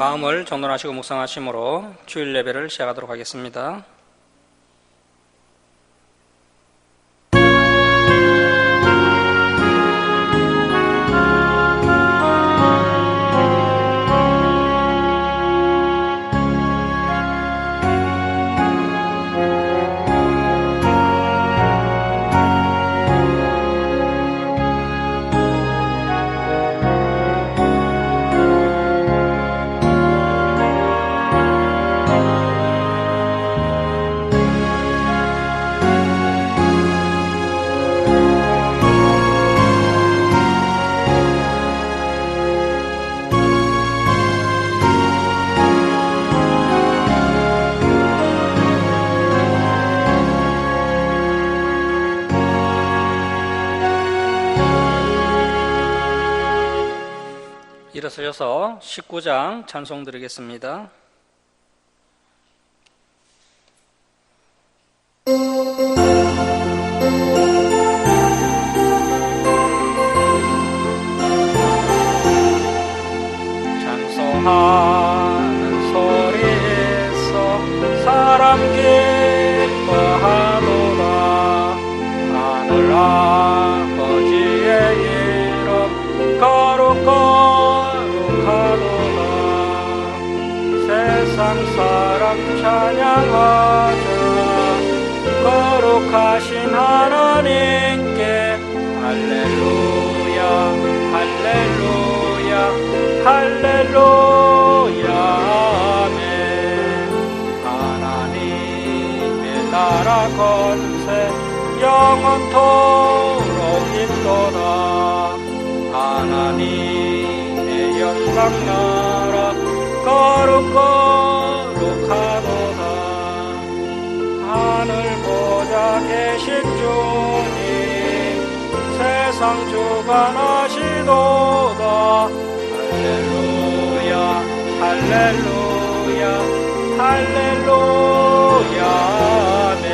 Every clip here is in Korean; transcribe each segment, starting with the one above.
마음을 정돈하시고 묵상하심으로 주일 예배를 시작하도록 하겠습니다. 일어서셔서 19장 찬송 드리겠습니다. 찬송하는 소리에서 사람 기뻐하도다. 하늘 아버지의 이름 거룩하도다. 세상 사람 찬양하자. 거룩하신 하나님께 할렐루야 할렐루야 할렐루야 아멘. 하나님의 나라 권세 영원토록 있도다. 하나님의 영광 나라 거룩하도다. 하늘 보좌 계신 주님 세상 주관하시도다. 할렐루야 할렐루야 할렐루야 아멘.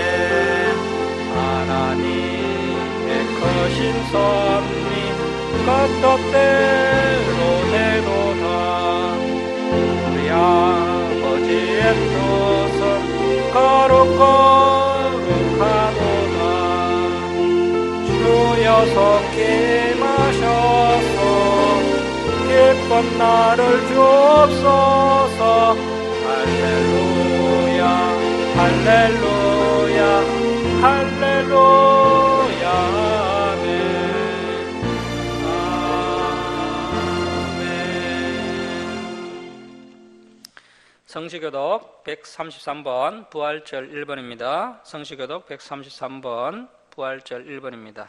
하나님의 크신 섭리 겉떡대로 되도다. 우리 아버지의 뜻은 거룩하도다. 주여 속히 마셔서 기쁜 나를 주옵소서. 할렐루야 할렐루야 할렐루야 아멘. 아멘. 성시교독 133번 부활절 1번입니다. 성시교독 133번 부활절 1번입니다.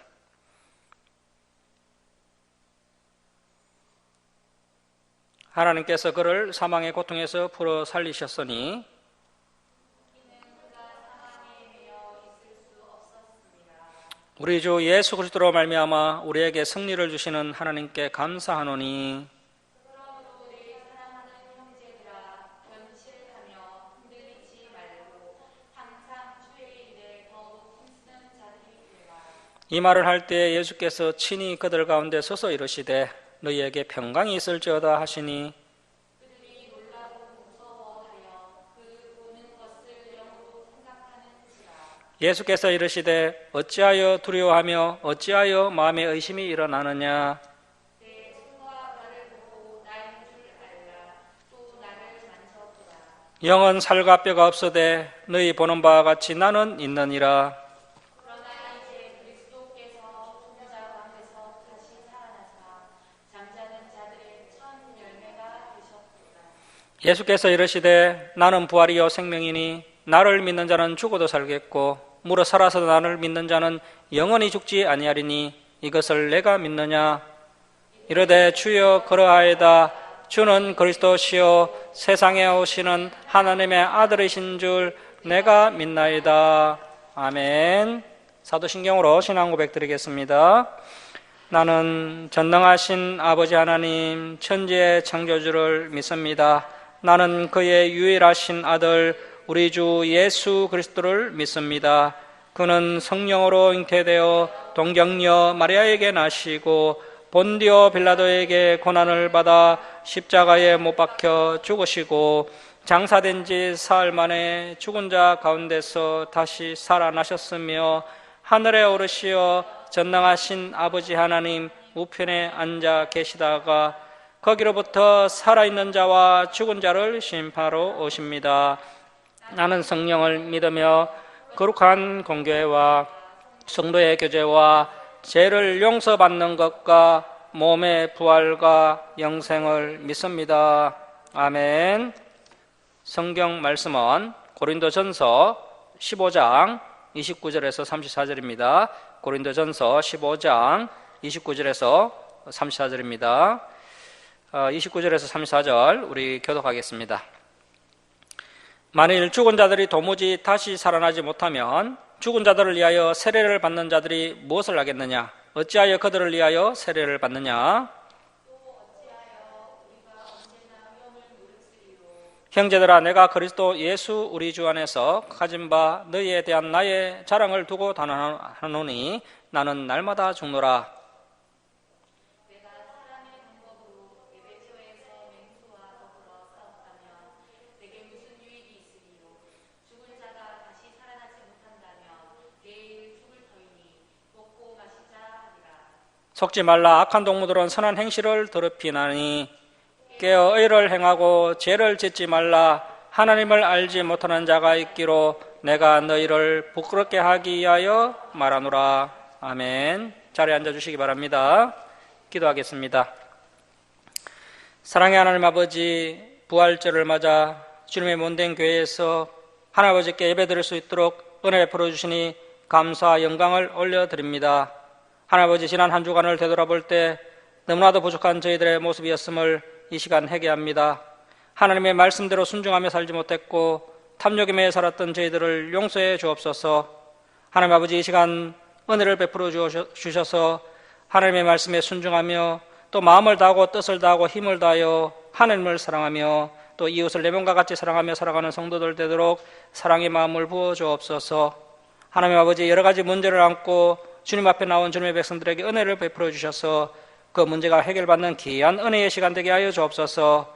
하나님께서 그를 사망의 고통에서 풀어 살리셨으니 우리 주 예수 그리스도로 말미암아 우리에게 승리를 주시는 하나님께 감사하노니 이 말을 할 때 예수께서 친히 그들 가운데 서서 이르시되 너희에게 평강이 있을지어다 하시니 그들이 놀라고 무서워하여 그 보는 것을 영으로 생각하는지라. 예수께서 이르시되 어찌하여 두려워하며 어찌하여 마음에 의심이 일어나느냐. 내 손과 발을 보고 나인 줄 알라. 또 나를 만져보라. 영은 살과 뼈가 없으되 너희 보는 바와 같이 나는 있느니라. 예수께서 이르시되 나는 부활이요 생명이니 나를 믿는 자는 죽어도 살겠고 무릇 살아서 나를 믿는 자는 영원히 죽지 아니하리니 이것을 내가 믿느냐. 이르되 주여 그러하이다. 주는 그리스도시요 세상에 오시는 하나님의 아들이신 줄 내가 믿나이다. 아멘. 사도신경으로 신앙 고백 드리겠습니다. 나는 전능하신 아버지 하나님 천지의 창조주를 믿습니다. 나는 그의 유일하신 아들 우리 주 예수 그리스도를 믿습니다. 그는 성령으로 잉태되어 동정녀 마리아에게 나시고 본디오 빌라도에게 고난을 받아 십자가에 못 박혀 죽으시고 장사된 지 사흘 만에 죽은 자 가운데서 다시 살아나셨으며 하늘에 오르시어 전능하신 아버지 하나님 우편에 앉아 계시다가 거기로부터 살아있는 자와 죽은 자를 심판하러 오십니다. 나는 성령을 믿으며 거룩한 공교회와 성도의 교제와 죄를 용서받는 것과 몸의 부활과 영생을 믿습니다. 아멘. 성경 말씀은 고린도전서 15장 29절에서 34절입니다. 고린도전서 15장 29절에서 34절입니다. 29절에서 34절 우리 교독하겠습니다. 만일 죽은 자들이 도무지 다시 살아나지 못하면 죽은 자들을 위하여 세례를 받는 자들이 무엇을 하겠느냐? 어찌하여 그들을 위하여 세례를 받느냐? 형제들아, 내가 그리스도 예수 우리 주 안에서 가진 바 너희에 대한 나의 자랑을 두고 단언하노니 나는 날마다 죽노라. 속지 말라. 악한 동무들은 선한 행실을 더럽히나니 깨어 의를 행하고 죄를 짓지 말라. 하나님을 알지 못하는 자가 있기로 내가 너희를 부끄럽게 하기 위하여 말하노라. 아멘. 자리에 앉아주시기 바랍니다. 기도하겠습니다. 사랑의 하나님 아버지, 부활절을 맞아 주님의 몸된 교회에서 하나님 아버지께 예배드릴 수 있도록 은혜 베풀어 주시니 감사와 영광을 올려드립니다. 하나님 아버지, 지난 한 주간을 되돌아볼 때 너무나도 부족한 저희들의 모습이었음을 이 시간 회개합니다. 하나님의 말씀대로 순종하며 살지 못했고 탐욕에 매여 살았던 저희들을 용서해 주옵소서. 하나님 아버지, 이 시간 은혜를 베풀어 주셔서 하나님의 말씀에 순종하며 또 마음을 다하고 뜻을 다하고 힘을 다하여 하나님을 사랑하며 또 이웃을 내 몸과 같이 사랑하며 살아가는 성도들 되도록 사랑의 마음을 부어 주옵소서. 하나님 아버지, 여러 가지 문제를 안고 주님 앞에 나온 주님의 백성들에게 은혜를 베풀어 주셔서 그 문제가 해결받는 귀한 은혜의 시간 되게 하여 주옵소서.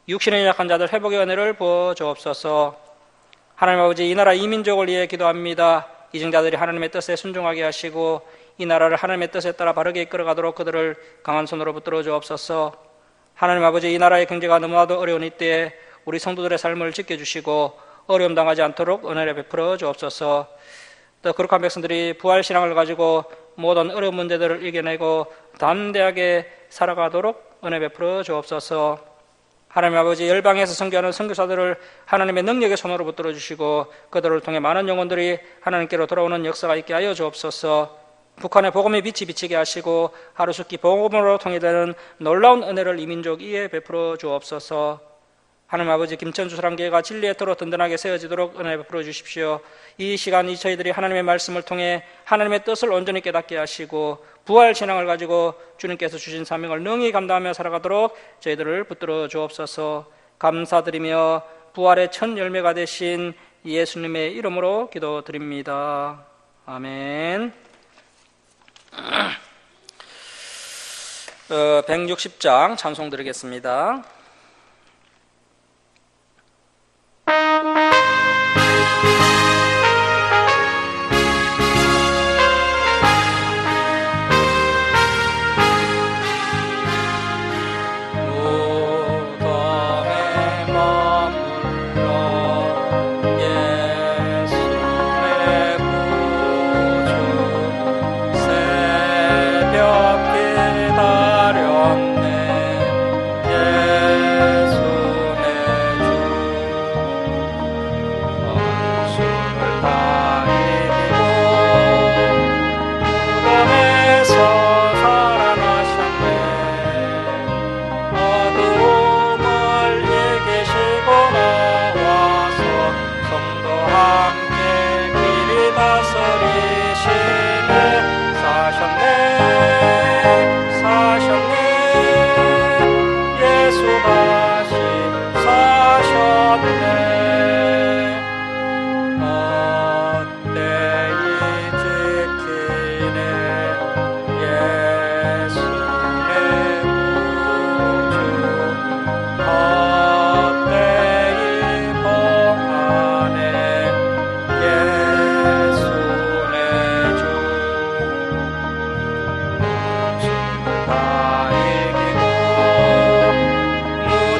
육신에 약한 자들 회복의 은혜를 부어 주옵소서. 하나님 아버지, 이 나라 이 민족을 위해 기도합니다. 이정자들이 하나님의 뜻에 순종하게 하시고 이 나라를 하나님의 뜻에 따라 바르게 이끌어가도록 그들을 강한 손으로 붙들어 주옵소서. 하나님 아버지, 이 나라의 경제가 너무나도 어려운 이때에 우리 성도들의 삶을 지켜주시고 어려움 당하지 않도록 은혜를 베풀어 주옵소서. 또 거룩한 백성들이 부활신앙을 가지고 모든 어려운 문제들을 이겨내고 담대하게 살아가도록 은혜 베풀어 주옵소서. 하나님 아버지, 열방에서 선교하는 선교사들을 하나님의 능력의 손으로 붙들어 주시고 그들을 통해 많은 영혼들이 하나님께로 돌아오는 역사가 있게 하여 주옵소서. 북한의 복음의 빛이 비치게 하시고 하루속히 복음으로 통일되는 놀라운 은혜를 이 민족 위에 베풀어 주옵소서. 하나님 아버지, 김천주 사랑교회가 진리의 터로 든든하게 세워지도록 은혜 베풀어 주십시오. 이 시간이 저희들이 하나님의 말씀을 통해 하나님의 뜻을 온전히 깨닫게 하시고 부활 신앙을 가지고 주님께서 주신 사명을 능히 감당하며 살아가도록 저희들을 붙들어 주옵소서. 감사드리며 부활의 첫 열매가 되신 예수님의 이름으로 기도드립니다. 아멘. 160장 찬송 드리겠습니다. 기다렸네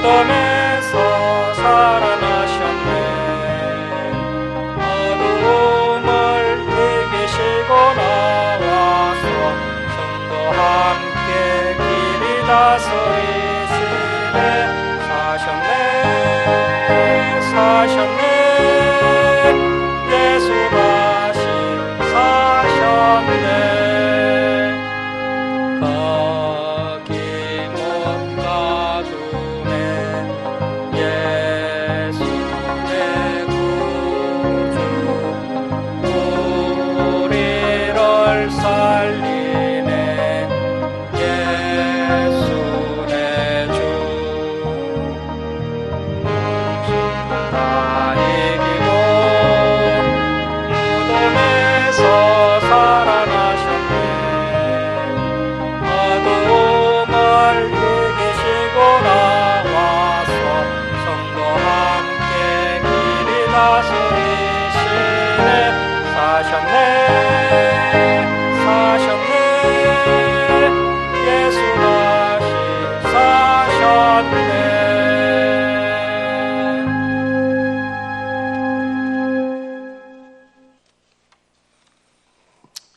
무덤에서 살아나셨네. 어두움을 이기시고 나와서 성도 함께 길이 다스리시네. 사셨네 사셨네. 예수 다시 사셨네. 거기 못 가두네. 예수 내 구주 우리를 살리네. 예수 내 주 다 이기고 무덤에서 살아나셨네. 어둠을 이기시고 나와서 성도 함께 길이 다스리시네. 사셨네 사셨네. 예수 다시 사셨네.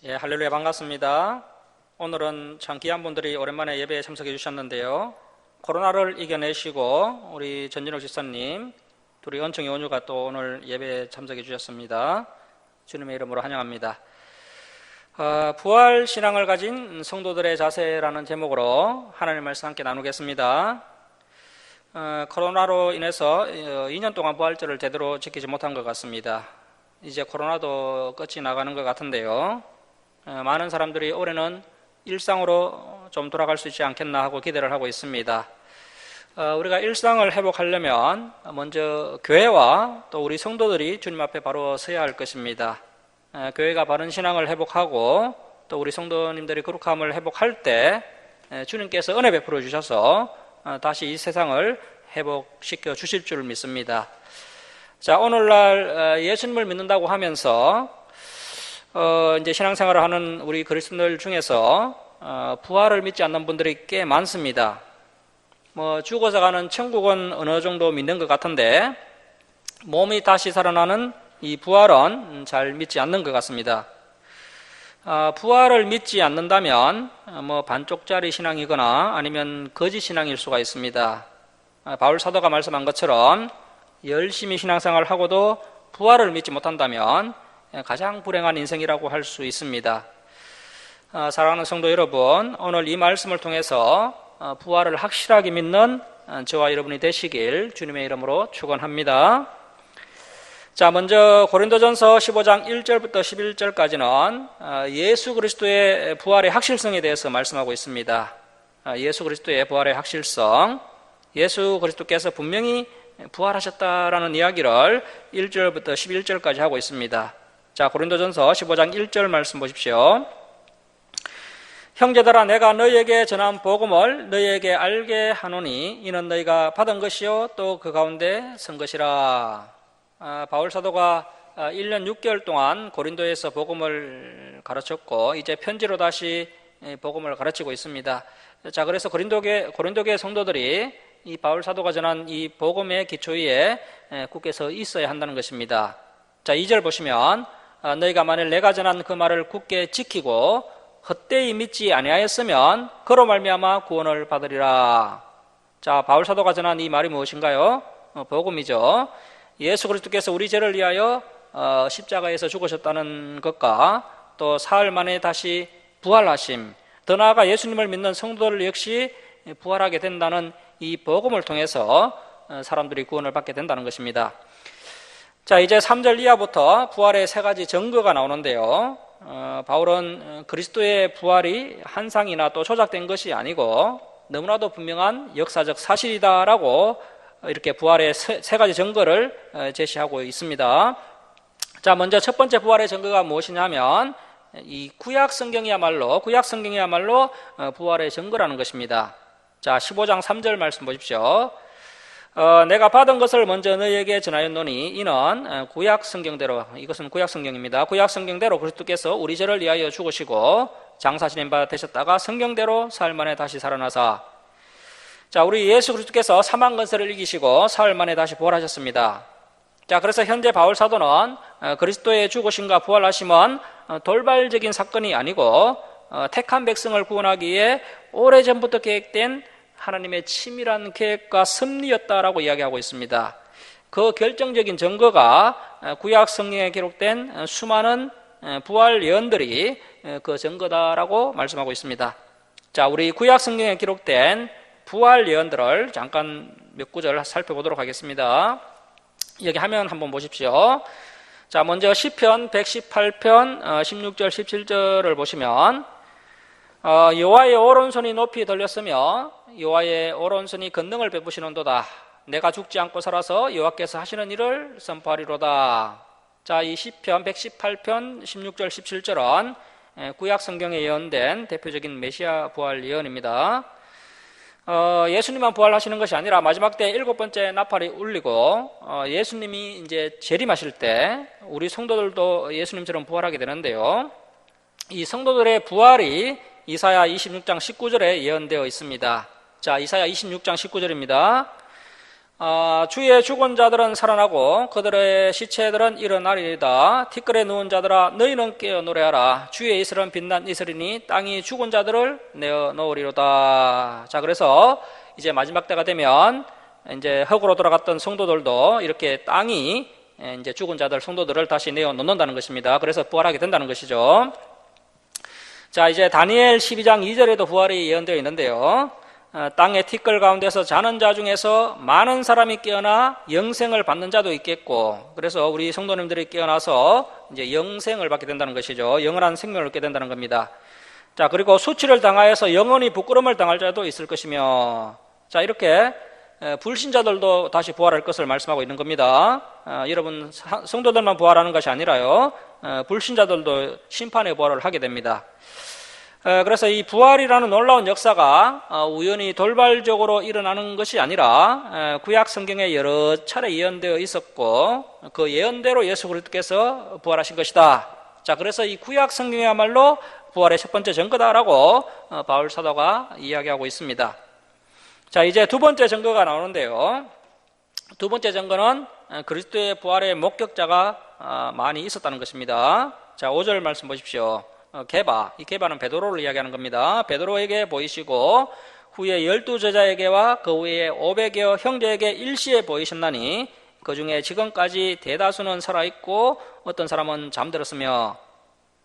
예, 할렐루야, 반갑습니다. 오늘은 참 귀한 분들이 오랜만에 예배에 참석해 주셨는데요. 코로나를 이겨내시고 우리 전진욱 집사님, 둘이 은총의 온유가 또 오늘 예배에 참석해 주셨습니다. 주님의 이름으로 환영합니다. 부활 신앙을 가진 성도들의 자세라는 제목으로 하나님의 말씀 함께 나누겠습니다. 코로나로 인해서 2년 동안 부활절을 제대로 지키지 못한 것 같습니다. 이제 코로나도 끝이 나가는 것 같은데요. 많은 사람들이 올해는 일상으로 좀 돌아갈 수 있지 않겠나 하고 기대를 하고 있습니다. 우리가 일상을 회복하려면 먼저 교회와 또 우리 성도들이 주님 앞에 바로 서야 할 것입니다. 교회가 바른 신앙을 회복하고 또 우리 성도님들이 거룩함을 회복할 때 주님께서 은혜 베풀어 주셔서 다시 이 세상을 회복시켜 주실 줄 믿습니다. 자, 오늘날 예수님을 믿는다고 하면서 이제 신앙생활을 하는 우리 그리스도인들 중에서 부활을 믿지 않는 분들이 꽤 많습니다. 죽어서 가는 천국은 어느 정도 믿는 것 같은데 몸이 다시 살아나는 이 부활은 잘 믿지 않는 것 같습니다. 부활을 믿지 않는다면 반쪽짜리 신앙이거나 아니면 거짓 신앙일 수가 있습니다. 바울 사도가 말씀한 것처럼 열심히 신앙생활을 하고도 부활을 믿지 못한다면 가장 불행한 인생이라고 할 수 있습니다. 사랑하는 성도 여러분, 오늘 이 말씀을 통해서 부활을 확실하게 믿는 저와 여러분이 되시길 주님의 이름으로 축원합니다. 자, 먼저 고린도전서 15장 1절부터 11절까지는 예수 그리스도의 부활의 확실성에 대해서 말씀하고 있습니다. 예수 그리스도의 부활의 확실성, 예수 그리스도께서 분명히 부활하셨다라는 이야기를 1절부터 11절까지 하고 있습니다. 자, 고린도전서 15장 1절 말씀 보십시오. 형제들아, 내가 너희에게 전한 복음을 너희에게 알게 하노니 이는 너희가 받은 것이요 또 그 가운데 선 것이라. 바울 사도가 1년 6개월 동안 고린도에서 복음을 가르쳤고 이제 편지로 다시 복음을 가르치고 있습니다. 자, 그래서 고린도교의 성도들이 이 바울 사도가 전한 이 복음의 기초 위에 굳게 서 있어야 한다는 것입니다. 자, 2절 보시면 너희가 만일 내가 전한 그 말을 굳게 지키고 헛되이 믿지 아니하였으면 그로 말미암아 구원을 받으리라. 자, 바울 사도가 전한 이 말이 무엇인가요? 복음이죠. 예수 그리스도께서 우리 죄를 위하여 십자가에서 죽으셨다는 것과 또 사흘 만에 다시 부활하심, 더 나아가 예수님을 믿는 성도들 역시 부활하게 된다는 이 복음을 통해서 사람들이 구원을 받게 된다는 것입니다. 자, 이제 3절 이하부터 부활의 세 가지 증거가 나오는데요. 바울은 그리스도의 부활이 환상이나 또 조작된 것이 아니고 너무나도 분명한 역사적 사실이다라고 이렇게 부활의 세 가지 증거를 제시하고 있습니다. 자, 먼저 첫 번째 부활의 증거가 무엇이냐 하면 이 구약 성경이야말로 부활의 증거라는 것입니다. 자, 15장 3절 말씀 보십시오. 내가 받은 것을 먼저 너희에게 전하였노니 이는 구약 성경대로, 이것은 구약 성경입니다. 구약 성경대로 그리스도께서 우리 죄를 위하여 죽으시고 장사 지낸 바 되셨다가 성경대로 사흘 만에 다시 살아나사. 자, 우리 예수 그리스도께서 사망 권세를 이기시고 사흘 만에 다시 부활하셨습니다. 자, 그래서 현재 바울 사도는 그리스도의 죽으심과 부활하심은 돌발적인 사건이 아니고 택한 백성을 구원하기 위해 오래전부터 계획된 하나님의 치밀한 계획과 섭리였다라고 이야기하고 있습니다. 그 결정적인 증거가 구약 성경에 기록된 수많은 부활 예언들이 그 증거다라고 말씀하고 있습니다. 자, 우리 구약 성경에 기록된 부활 예언들을 잠깐 몇 구절 살펴보도록 하겠습니다. 여기 화면 한번 보십시오. 자, 먼저 시편 118편 16절 17절을 보시면 여호와의 오른손이 높이 들렸으며 여호와의 오른손이 권능을 베푸시는도다. 내가 죽지 않고 살아서 여호와께서 하시는 일을 선포하리로다. 자, 이 시편 118편 16절 17절은 구약 성경에 예언된 대표적인 메시아 부활 예언입니다. 예수님만 부활하시는 것이 아니라 마지막 때 7번째 나팔이 울리고 예수님이 이제 재림하실 때 우리 성도들도 예수님처럼 부활하게 되는데요. 이 성도들의 부활이 이사야 26장 19절에 예언되어 있습니다. 자, 이사야 26장 19절입니다. 주의 죽은 자들은 살아나고 그들의 시체들은 일어나리이다. 티끌에 누운 자들아 너희는 깨어 노래하라. 주의 이슬은 빛난 이슬이니 땅이 죽은 자들을 내어 놓으리로다. 자, 그래서 이제 마지막 때가 되면 이제 흙으로 돌아갔던 성도들도 이렇게 땅이 이제 죽은 자들 성도들을 다시 내어 놓는다는 것입니다. 그래서 부활하게 된다는 것이죠. 자, 이제 다니엘 12장 2절에도 부활이 예언되어 있는데요. 땅의 티끌 가운데서 자는 자 중에서 많은 사람이 깨어나 영생을 받는 자도 있겠고, 그래서 우리 성도님들이 깨어나서 이제 영생을 받게 된다는 것이죠. 영원한 생명을 얻게 된다는 겁니다. 자, 그리고 수치를 당하여서 영원히 부끄러움을 당할 자도 있을 것이며, 자, 이렇게 불신자들도 다시 부활할 것을 말씀하고 있는 겁니다. 여러분, 성도들만 부활하는 것이 아니라요, 불신자들도 심판의 부활을 하게 됩니다. 그래서 이 부활이라는 놀라운 역사가 우연히 돌발적으로 일어나는 것이 아니라 구약 성경에 여러 차례 예언되어 있었고 그 예언대로 예수 그리스도께서 부활하신 것이다. 자, 그래서 이 구약 성경이야말로 부활의 첫 번째 증거다라고 바울 사도가 이야기하고 있습니다. 자, 이제 두 번째 증거가 나오는데요. 두 번째 증거는 그리스도의 부활의 목격자가 많이 있었다는 것입니다. 자, 5절 말씀 보십시오. 게바, 이 게바는 베드로를 이야기하는 겁니다. 베드로에게 보이시고 후에 12제자에게와 그 후에 500여 형제에게 일시에 보이셨나니 그 중에 지금까지 대다수는 살아있고 어떤 사람은 잠들었으며.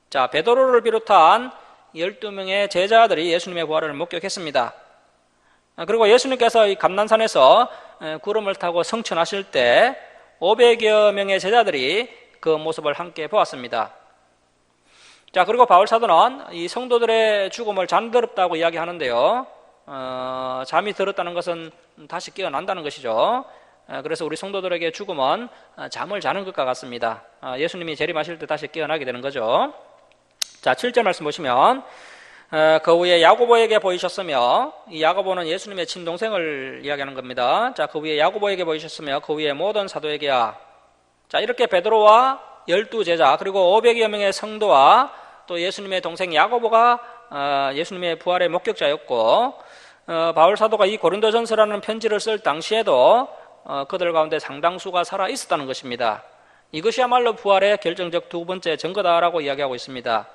자, 베드로를 비롯한 12명의 제자들이 예수님의 부활을 목격했습니다. 그리고 예수님께서 이 감난산에서 구름을 타고 성천하실 때 500여 명의 제자들이 그 모습을 함께 보았습니다. 자, 그리고 바울 사도는 이 성도들의 죽음을 잠들었다고 이야기하는데요. 잠이 들었다는 것은 다시 깨어난다는 것이죠. 그래서 우리 성도들에게 죽음은 잠을 자는 것과 같습니다. 예수님이 재림하실 때 다시 깨어나게 되는 거죠. 자, 7절 말씀 보시면 그 후에 야고보에게 보이셨으며, 이 야고보는 예수님의 친동생을 이야기하는 겁니다. 자, 그 후에 야고보에게 보이셨으며 그 후에 모든 사도에게야. 자, 이렇게 베드로와 12제자 그리고 500여 명의 성도와 또 예수님의 동생 야고보가 예수님의 부활의 목격자였고, 바울 사도가 이 고린도전서라는 편지를 쓸 당시에도 그들 가운데 상당수가 살아 있었다는 것입니다. 이것이야말로 부활의 결정적 두 번째 증거다라고 이야기하고 있습니다.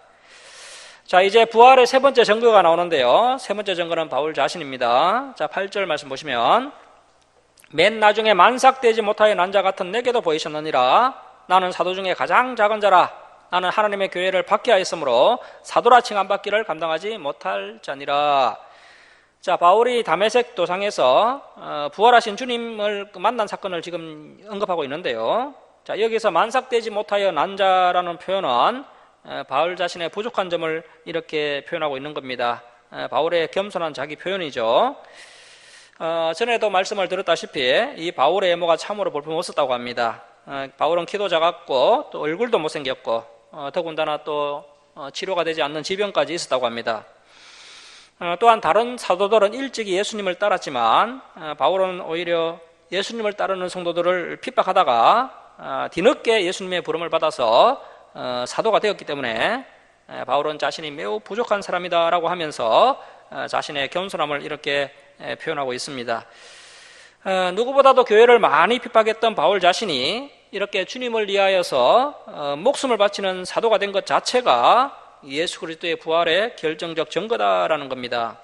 자, 이제 부활의 세 번째 증거가 나오는데요. 세 번째 증거는 바울 자신입니다. 자, 8절 말씀 보시면 맨 나중에 만삭되지 못하여 난 자 같은 내게도 보이셨느니라. 나는 사도 중에 가장 작은 자라. 나는 하나님의 교회를 받게 하였으므로 사도라 칭함 받기를 감당하지 못할 자니라. 자, 바울이 다메섹 도상에서 부활하신 주님을 만난 사건을 지금 언급하고 있는데요. 자, 여기서 만삭되지 못하여 난 자라는 표현은 바울 자신의 부족한 점을 이렇게 표현하고 있는 겁니다. 바울의 겸손한 자기 표현이죠. 전에도 말씀을 드렸다시피 이 바울의 외모가 참으로 볼품없었다고 합니다. 바울은 키도 작았고 또 얼굴도 못생겼고 더군다나 또 치료가 되지 않는 질병까지 있었다고 합니다. 또한 다른 사도들은 일찍이 예수님을 따랐지만 바울은 오히려 예수님을 따르는 성도들을 핍박하다가 뒤늦게 예수님의 부름을 받아서 사도가 되었기 때문에 바울은 자신이 매우 부족한 사람이다라고 하면서 자신의 겸손함을 이렇게 표현하고 있습니다. 누구보다도 교회를 많이 핍박했던 바울 자신이 이렇게 주님을 위하여서 목숨을 바치는 사도가 된 것 자체가 예수 그리스도의 부활의 결정적 증거다라는 겁니다.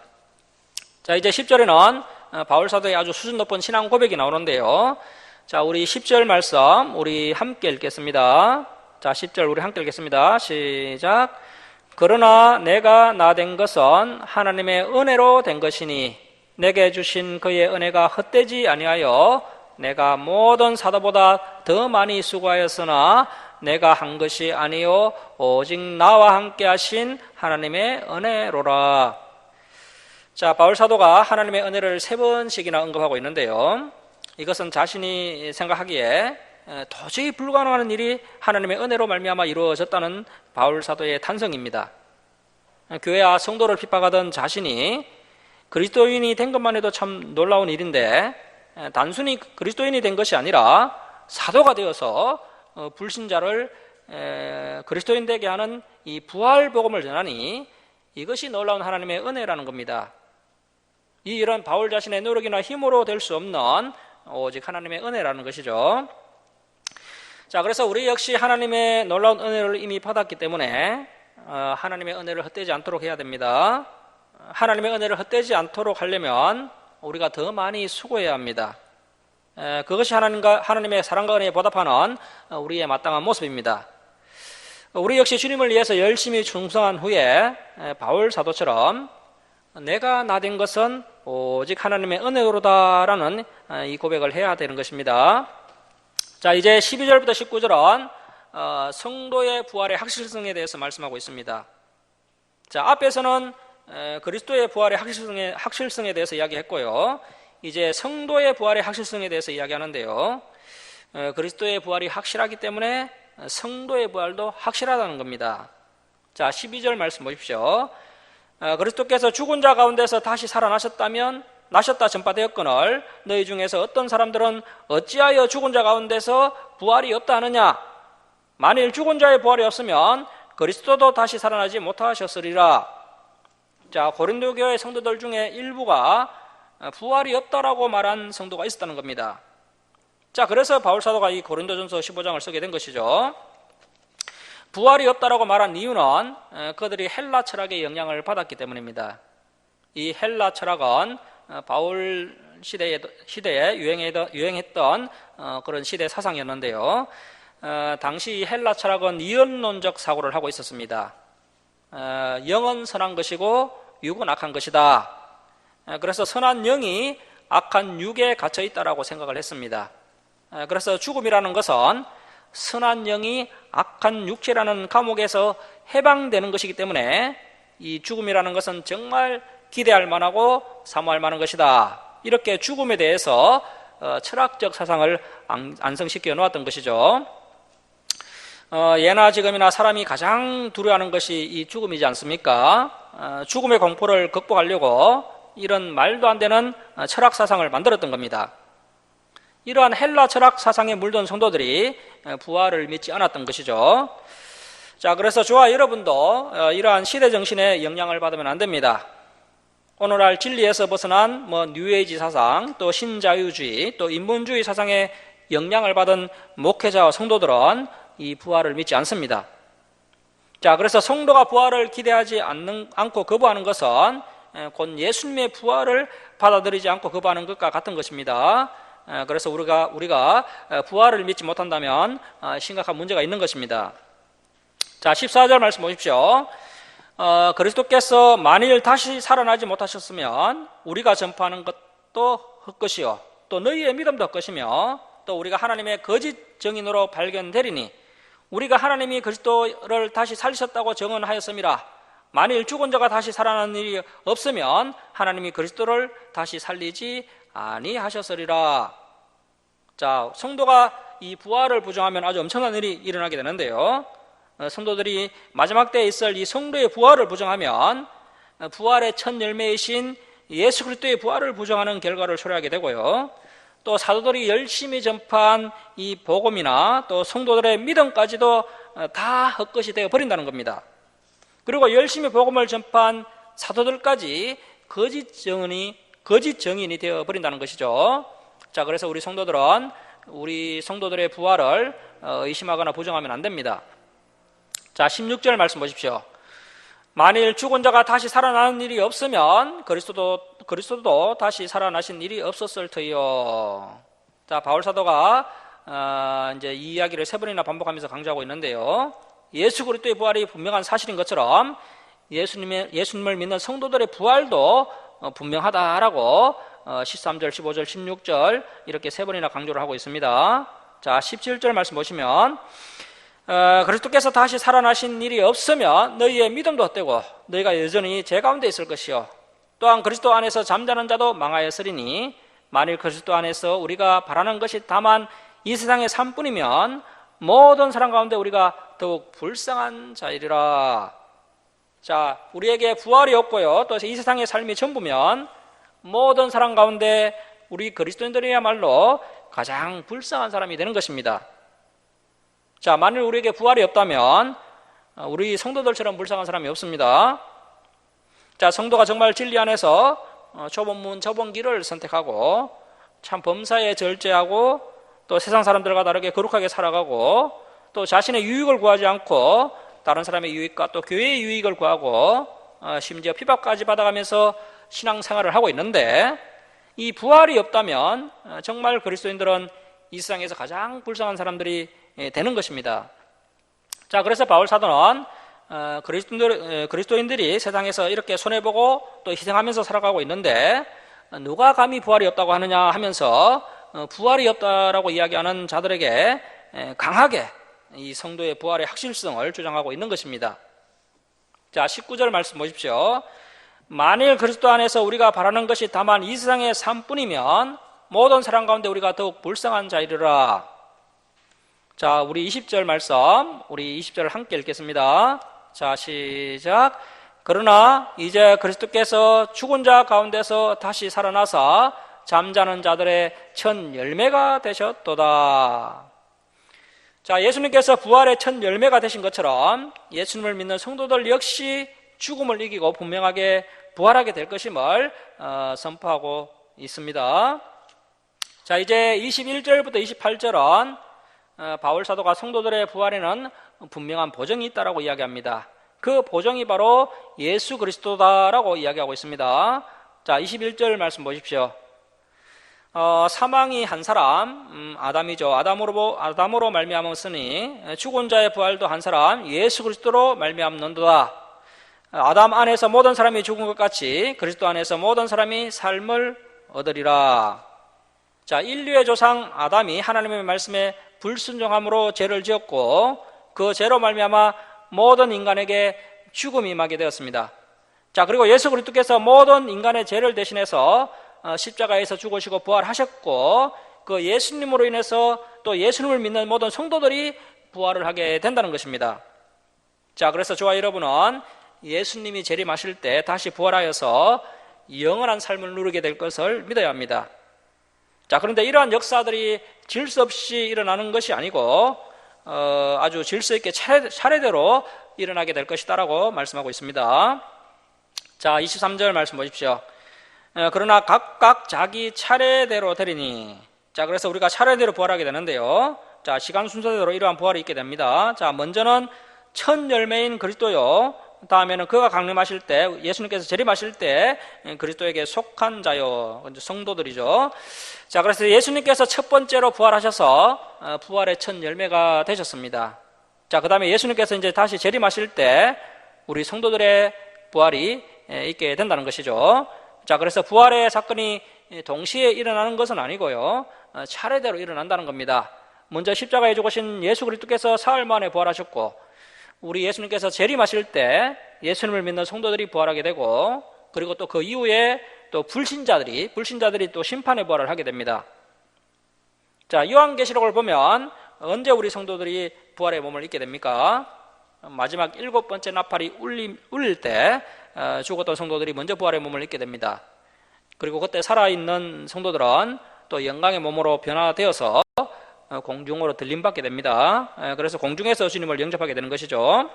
자, 이제 10절에는 바울 사도의 아주 수준 높은 신앙 고백이 나오는데요. 자, 우리 10절 말씀 우리 함께 읽겠습니다. 자, 10절 우리 함께 읽겠습니다. 시작. 그러나 내가 나 된 것은 하나님의 은혜로 된 것이니 내게 주신 그의 은혜가 헛되지 아니하여 내가 모든 사도보다 더 많이 수고하였으나 내가 한 것이 아니요 오직 나와 함께 하신 하나님의 은혜로라. 자, 바울 사도가 하나님의 은혜를 3번씩이나 언급하고 있는데요. 이것은 자신이 생각하기에 도저히 불가능한 일이 하나님의 은혜로 말미암아 이루어졌다는 바울 사도의 탄성입니다. 교회와 성도를 핍박하던 자신이 그리스도인이 된 것만 해도 참 놀라운 일인데 단순히 그리스도인이 된 것이 아니라 사도가 되어서 불신자를 그리스도인 되게 하는 이 부활 복음을 전하니 이것이 놀라운 하나님의 은혜라는 겁니다. 이 일은 바울 자신의 노력이나 힘으로 될 수 없는 오직 하나님의 은혜라는 것이죠. 자, 그래서 우리 역시 하나님의 놀라운 은혜를 이미 받았기 때문에 하나님의 은혜를 헛되지 않도록 해야 됩니다. 하나님의 은혜를 헛되지 않도록 하려면 우리가 더 많이 수고해야 합니다. 그것이 하나님의 사랑과 은혜에 보답하는 우리의 마땅한 모습입니다. 우리 역시 주님을 위해서 열심히 충성한 후에 바울 사도처럼 내가 나 된 것은 오직 하나님의 은혜로다라는 이 고백을 해야 되는 것입니다. 자, 이제 12절부터 19절은 성도의 부활의 확실성에 대해서 말씀하고 있습니다. 자, 앞에서는 그리스도의 부활의 확실성에 대해서 이야기했고요. 이제 성도의 부활의 확실성에 대해서 이야기하는데요. 그리스도의 부활이 확실하기 때문에 성도의 부활도 확실하다는 겁니다. 자, 12절 말씀 보십시오. 그리스도께서 죽은 자 가운데서 다시 나셨다 전파되었거늘 너희 중에서 어떤 사람들은 어찌하여 죽은 자 가운데서 부활이 없다 하느냐? 만일 죽은 자의 부활이 없으면 그리스도도 다시 살아나지 못하셨으리라. 자, 고린도 교회 성도들 중에 일부가 부활이 없다라고 말한 성도가 있었다는 겁니다. 자, 그래서 바울 사도가 이 고린도전서 15장을 쓰게 된 것이죠. 부활이 없다라고 말한 이유는 그들이 헬라 철학의 영향을 받았기 때문입니다. 이 헬라 철학은 바울 시대에 유행했던 그런 시대 사상이었는데요. 당시 헬라 철학은 이언론적 사고를 하고 있었습니다. 영은 선한 것이고 육은 악한 것이다. 그래서 선한 영이 악한 육에 갇혀 있다라고 생각을 했습니다. 그래서 죽음이라는 것은 선한 영이 악한 육체라는 감옥에서 해방되는 것이기 때문에 이 죽음이라는 것은 정말 기대할 만하고 사모할 만한 것이다. 이렇게 죽음에 대해서 철학적 사상을 안성시켜 놓았던 것이죠. 예나 지금이나 사람이 가장 두려워하는 것이 이 죽음이지 않습니까? 죽음의 공포를 극복하려고 이런 말도 안 되는 철학 사상을 만들었던 겁니다. 이러한 헬라 철학 사상에 물든 성도들이 부활을 믿지 않았던 것이죠. 자, 그래서 저와 여러분도 이러한 시대 정신에 영향을 받으면 안 됩니다. 오늘날 진리에서 벗어난 뉴에이지 사상, 또 신자유주의, 또 인본주의 사상에 영향을 받은 목회자와 성도들은 이 부활을 믿지 않습니다. 자, 그래서 성도가 부활을 기대하지 않고 거부하는 것은 곧 예수님의 부활을 받아들이지 않고 거부하는 것과 같은 것입니다. 그래서 우리가 부활을 믿지 못한다면 심각한 문제가 있는 것입니다. 자, 14절 말씀 보십시오. 그리스도께서 만일 다시 살아나지 못하셨으면 우리가 전파하는 것도 헛것이요 또 너희의 믿음도 헛것이며 또 우리가 하나님의 거짓 증인으로 발견되리니 우리가 하나님이 그리스도를 다시 살리셨다고 증언하였음이라. 만일 죽은 자가 다시 살아나는 일이 없으면 하나님이 그리스도를 다시 살리지 아니하셨으리라. 자, 성도가 이 부활을 부정하면 아주 엄청난 일이 일어나게 되는데요. 성도들이 마지막 때에 있을 이 성도의 부활을 부정하면 부활의 첫 열매이신 예수 그리스도의 부활을 부정하는 결과를 초래하게 되고요. 또 사도들이 열심히 전파한 이 복음이나 또 성도들의 믿음까지도 다 헛것이 되어 버린다는 겁니다. 그리고 열심히 복음을 전파한 사도들까지 거짓 증언이 거짓 증인이 되어버린다는 것이죠. 자, 그래서 우리 성도들의 부활을 의심하거나 부정하면 안 됩니다. 자, 16절 말씀 보십시오. 만일 죽은 자가 다시 살아나는 일이 없으면 그리스도도 다시 살아나신 일이 없었을 터이요. 자, 바울 사도가 이제 이 이야기를 세 번이나 반복하면서 강조하고 있는데요. 예수 그리스도의 부활이 분명한 사실인 것처럼 예수님을 믿는 성도들의 부활도 분명하다라고 13절, 15절, 16절 이렇게 세 번이나 강조를 하고 있습니다. 자, 17절 말씀 보시면 그리스도께서 다시 살아나신 일이 없으면 너희의 믿음도 헛되고 너희가 여전히 죄 가운데 있을 것이요 또한 그리스도 안에서 잠자는 자도 망하였으리니 만일 그리스도 안에서 우리가 바라는 것이 다만 이 세상의 삶뿐이면 모든 사람 가운데 우리가 더욱 불쌍한 자이리라. 자, 우리에게 부활이 없고요 또 이 세상의 삶이 전부면 모든 사람 가운데 우리 그리스도인들이야말로 가장 불쌍한 사람이 되는 것입니다. 자, 만일 우리에게 부활이 없다면 우리 성도들처럼 불쌍한 사람이 없습니다. 자, 성도가 정말 진리 안에서 좁은 문 좁은 길을 선택하고 참 범사에 절제하고 또 세상 사람들과 다르게 거룩하게 살아가고 또 자신의 유익을 구하지 않고 다른 사람의 유익과 또 교회의 유익을 구하고 심지어 피박까지 받아가면서 신앙생활을 하고 있는데 이 부활이 없다면 정말 그리스도인들은 이 세상에서 가장 불쌍한 사람들이 되는 것입니다. 자, 그래서 바울 사도는 그리스도인들이 세상에서 이렇게 손해보고 또 희생하면서 살아가고 있는데 누가 감히 부활이 없다고 하느냐 하면서 부활이 없다라고 이야기하는 자들에게 강하게 이 성도의 부활의 확실성을 주장하고 있는 것입니다. 자, 19절 말씀 보십시오. 만일 그리스도 안에서 우리가 바라는 것이 다만 이 세상의 삶뿐이면 모든 사람 가운데 우리가 더욱 불쌍한 자이리라. 자, 우리 20절 말씀, 우리 20절을 함께 읽겠습니다. 자, 시작. 그러나 이제 그리스도께서 죽은 자 가운데서 다시 살아나사 잠자는 자들의 첫 열매가 되셨도다. 자, 예수님께서 부활의 첫 열매가 되신 것처럼 예수님을 믿는 성도들 역시 죽음을 이기고 분명하게 부활하게 될 것임을 선포하고 있습니다. 자, 이제 21절부터 28절은 바울 사도가 성도들의 부활에는 분명한 보정이 있다라고 이야기합니다. 그 보정이 바로 예수 그리스도다라고 이야기하고 있습니다. 자, 21절 말씀 보십시오. 사망이 한 사람 아담이죠. 아담으로 말미암았으니 죽은 자의 부활도 한 사람 예수 그리스도로 말미암는도다. 아담 안에서 모든 사람이 죽은 것 같이 그리스도 안에서 모든 사람이 삶을 얻으리라. 자, 인류의 조상 아담이 하나님의 말씀에 불순종함으로 죄를 지었고 그 죄로 말미암아 모든 인간에게 죽음이 임하게 되었습니다. 자, 그리고 예수 그리스도께서 모든 인간의 죄를 대신해서 십자가에서 죽으시고 부활하셨고 그 예수님으로 인해서 또 예수님을 믿는 모든 성도들이 부활을 하게 된다는 것입니다. 자, 그래서 저와 여러분은 예수님이 재림하실 때 다시 부활하여서 영원한 삶을 누리게 될 것을 믿어야 합니다. 자, 그런데 이러한 역사들이 질서 없이 일어나는 것이 아니고 아주 질서 있게 차례대로 일어나게 될 것이다라고 말씀하고 있습니다. 자, 23절 말씀 보십시오. 그러나 각각 자기 차례대로 되리니. 자, 그래서 우리가 차례대로 부활하게 되는데요. 자, 시간 순서대로 이러한 부활이 있게 됩니다. 자, 먼저는 첫 열매인 그리스도요. 다음에는 그가 강림하실 때, 예수님께서 재림하실 때 그리스도에게 속한 자요, 성도들이죠. 자, 그래서 예수님께서 첫 번째로 부활하셔서 부활의 첫 열매가 되셨습니다. 자, 그 다음에 예수님께서 이제 다시 재림하실 때 우리 성도들의 부활이 있게 된다는 것이죠. 자, 그래서 부활의 사건이 동시에 일어나는 것은 아니고요, 차례대로 일어난다는 겁니다. 먼저 십자가에 죽으신 예수 그리스도께서 사흘 만에 부활하셨고, 우리 예수님께서 재림하실 때 예수님을 믿는 성도들이 부활하게 되고, 그리고 또 그 이후에 또 불신자들이 또 심판의 부활을 하게 됩니다. 자, 요한계시록을 보면 언제 우리 성도들이 부활의 몸을 입게 됩니까? 마지막 7번째 나팔이 울릴 때 죽었던 성도들이 먼저 부활의 몸을 입게 됩니다. 그리고 그때 살아있는 성도들은 또 영광의 몸으로 변화되어서 공중으로 들림받게 됩니다. 그래서 공중에서 주님을 영접하게 되는 것이죠.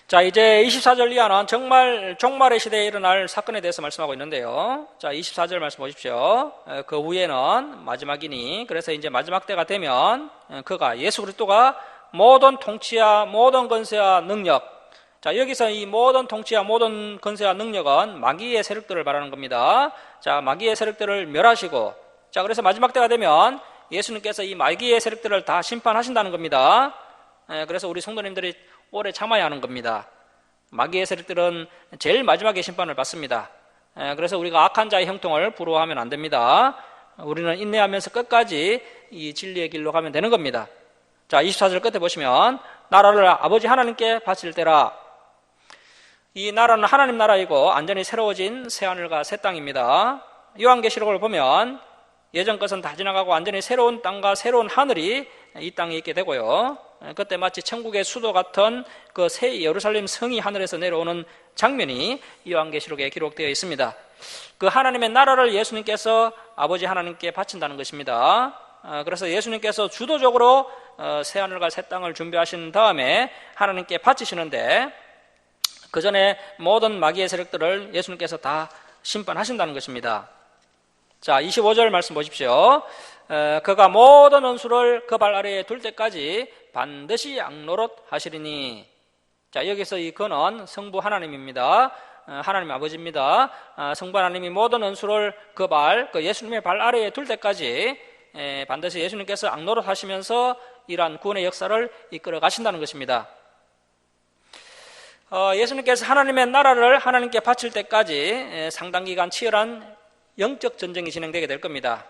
자, 이제 24절 이하는 정말 종말의 시대에 일어날 사건에 대해서 말씀하고 있는데요. 자, 24절 말씀 보십시오. 그 후에는 마지막이니, 그래서 이제 마지막 때가 되면 그가 예수 그리스도가 모든 통치와 모든 권세와 능력, 자, 여기서 이 모든 통치와 모든 권세와 능력은 마귀의 세력들을 말하는 겁니다. 자, 마귀의 세력들을 멸하시고, 자, 그래서 마지막 때가 되면 예수님께서 이 마귀의 세력들을 다 심판하신다는 겁니다. 그래서 우리 성도님들이 오래 참아야 하는 겁니다. 마귀의 세력들은 제일 마지막에 심판을 받습니다. 그래서 우리가 악한 자의 형통을 부러워하면 안 됩니다. 우리는 인내하면서 끝까지 이 진리의 길로 가면 되는 겁니다. 자, 24절 끝에 보시면 나라를 아버지 하나님께 바칠 때라. 이 나라는 하나님 나라이고 완전히 새로워진 새하늘과 새 땅입니다. 요한계시록을 보면 예전 것은 다 지나가고 완전히 새로운 땅과 새로운 하늘이 이 땅에 있게 되고요. 그때 마치 천국의 수도 같은 그 새 예루살렘 성이 하늘에서 내려오는 장면이 요한계시록에 기록되어 있습니다. 그 하나님의 나라를 예수님께서 아버지 하나님께 바친다는 것입니다. 그래서 예수님께서 주도적으로 새하늘과 새 땅을 준비하신 다음에 하나님께 바치시는데 그 전에 모든 마귀의 세력들을 예수님께서 다 심판하신다는 것입니다. 자, 25절 말씀 보십시오. 그가 모든 원수를 그 발 아래에 둘 때까지 반드시 악노릇 하시리니. 자, 여기서 이 그는 성부 하나님입니다. 하나님 아버지입니다. 성부 하나님이 모든 원수를 그 예수님의 발 아래에 둘 때까지 반드시 예수님께서 악노릇 하시면서 이러한 구원의 역사를 이끌어 가신다는 것입니다. 예수님께서 하나님의 나라를 하나님께 바칠 때까지 상당 기간 치열한 영적 전쟁이 진행되게 될 겁니다.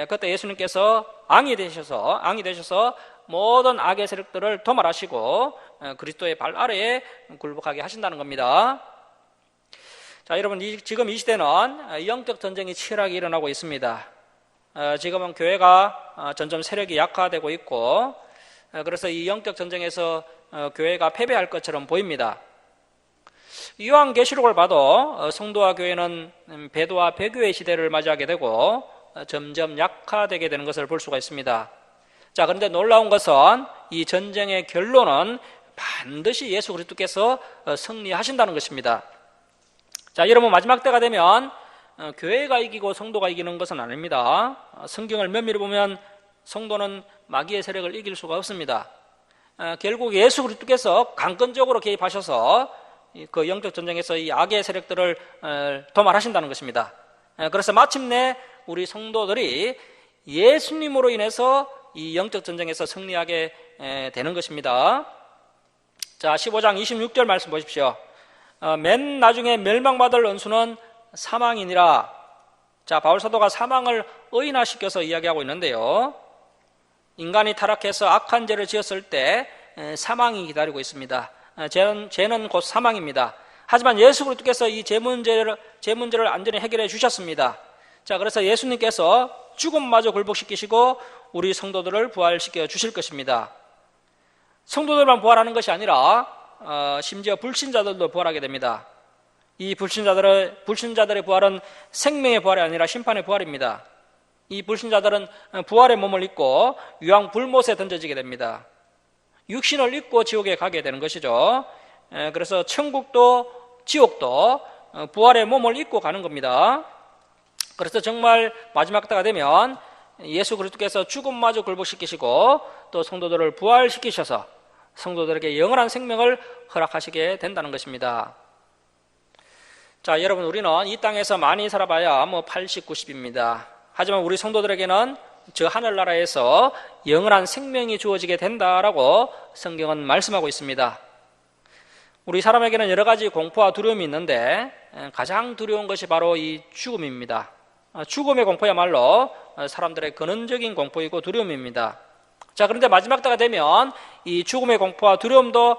그때 예수님께서 왕이 되셔서 모든 악의 세력들을 도말하시고 그리스도의 발 아래에 굴복하게 하신다는 겁니다. 자, 여러분, 지금 이 시대는 영적 전쟁이 치열하게 일어나고 있습니다. 지금은 교회가 점점 세력이 약화되고 있고, 그래서 이 영적 전쟁에서 교회가 패배할 것처럼 보입니다. 요한계시록을 봐도 성도와 교회는 배도와 배교의 시대를 맞이하게 되고 점점 약화되게 되는 것을 볼 수가 있습니다. 자, 그런데 놀라운 것은 이 전쟁의 결론은 반드시 예수 그리스도께서 승리하신다는 것입니다. 자, 여러분, 마지막 때가 되면 교회가 이기고 성도가 이기는 것은 아닙니다. 성경을 면밀히 보면 성도는 마귀의 세력을 이길 수가 없습니다. 결국 예수 그리스도께서 강권적으로 개입하셔서 그 영적 전쟁에서 이 악의 세력들을 도말하신다는 것입니다. 그래서 마침내 우리 성도들이 예수님으로 인해서 이 영적 전쟁에서 승리하게 되는 것입니다. 자, 15장 26절 말씀 보십시오. 맨 나중에 멸망받을 원수는 사망이니라. 자, 바울 사도가 사망을 의인화시켜서 이야기하고 있는데요. 인간이 타락해서 악한 죄를 지었을 때 사망이 기다리고 있습니다. 죄는 곧 사망입니다. 하지만 예수 그리스도께서 이 죄 문제를 완전히 해결해 주셨습니다. 자, 그래서 예수님께서 죽음마저 굴복시키시고 우리 성도들을 부활시켜 주실 것입니다. 성도들만 부활하는 것이 아니라 심지어 불신자들도 부활하게 됩니다. 이 불신자들의 부활은 생명의 부활이 아니라 심판의 부활입니다. 이 불신자들은 부활의 몸을 입고 유황 불못에 던져지게 됩니다. 육신을 입고 지옥에 가게 되는 것이죠. 그래서 천국도 지옥도 부활의 몸을 입고 가는 겁니다. 그래서 정말 마지막 때가 되면 예수 그리스도께서 죽음마저 굴복시키시고 또 성도들을 부활시키셔서 성도들에게 영원한 생명을 허락하시게 된다는 것입니다. 자, 여러분, 우리는 이 땅에서 많이 살아봐야 80, 90입니다. 하지만 우리 성도들에게는 저 하늘나라에서 영원한 생명이 주어지게 된다라고 성경은 말씀하고 있습니다. 우리 사람에게는 여러 가지 공포와 두려움이 있는데 가장 두려운 것이 바로 이 죽음입니다. 죽음의 공포야말로 사람들의 근원적인 공포이고 두려움입니다. 자, 그런데 마지막 때가 되면 이 죽음의 공포와 두려움도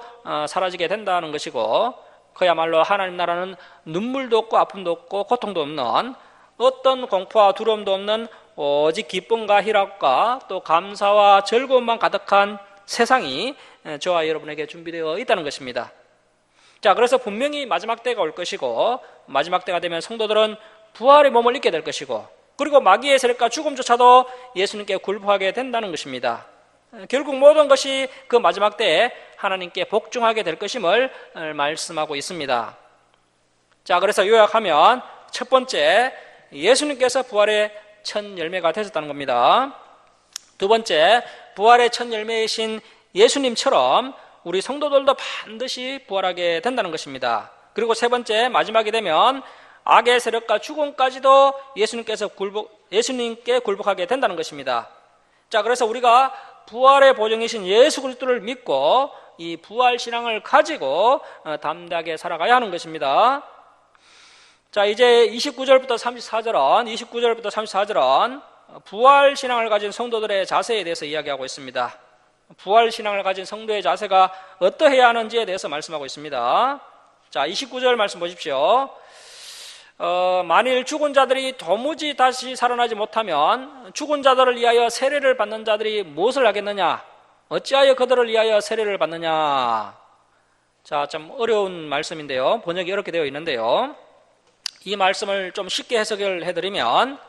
사라지게 된다는 것이고, 그야말로 하나님 나라는 눈물도 없고 아픔도 없고 고통도 없는, 어떤 공포와 두려움도 없는 오직 기쁨과 희락과 또 감사와 즐거움만 가득한 세상이 저와 여러분에게 준비되어 있다는 것입니다. 자, 그래서 분명히 마지막 때가 올 것이고, 마지막 때가 되면 성도들은 부활의 몸을 입게 될 것이고, 그리고 마귀의 세력과 죽음조차도 예수님께 굴복하게 된다는 것입니다. 결국 모든 것이 그 마지막 때에 하나님께 복종하게 될 것임을 말씀하고 있습니다. 자, 그래서 요약하면 첫 번째, 예수님께서 부활의 첫 열매가 되셨다는 겁니다. 두 번째, 부활의 첫 열매이신 예수님처럼 우리 성도들도 반드시 부활하게 된다는 것입니다. 그리고 세 번째, 마지막이 되면 악의 세력과 죽음까지도 예수님께 굴복하게 된다는 것입니다. 자, 그래서 우리가 부활의 보증이신 예수 그리스도를 믿고 이 부활 신앙을 가지고 담대하게 살아가야 하는 것입니다. 자, 이제 29절부터 34절은 부활 신앙을 가진 성도들의 자세에 대해서 이야기하고 있습니다. 부활 신앙을 가진 성도의 자세가 어떠해야 하는지에 대해서 말씀하고 있습니다. 자, 29절 말씀 보십시오. 만일 죽은 자들이 도무지 다시 살아나지 못하면 죽은 자들을 위하여 세례를 받는 자들이 무엇을 하겠느냐? 어찌하여 그들을 위하여 세례를 받느냐? 자, 좀 어려운 말씀인데요. 번역이 이렇게 되어 있는데요. 이 말씀을 좀 쉽게 해석을 해드리면,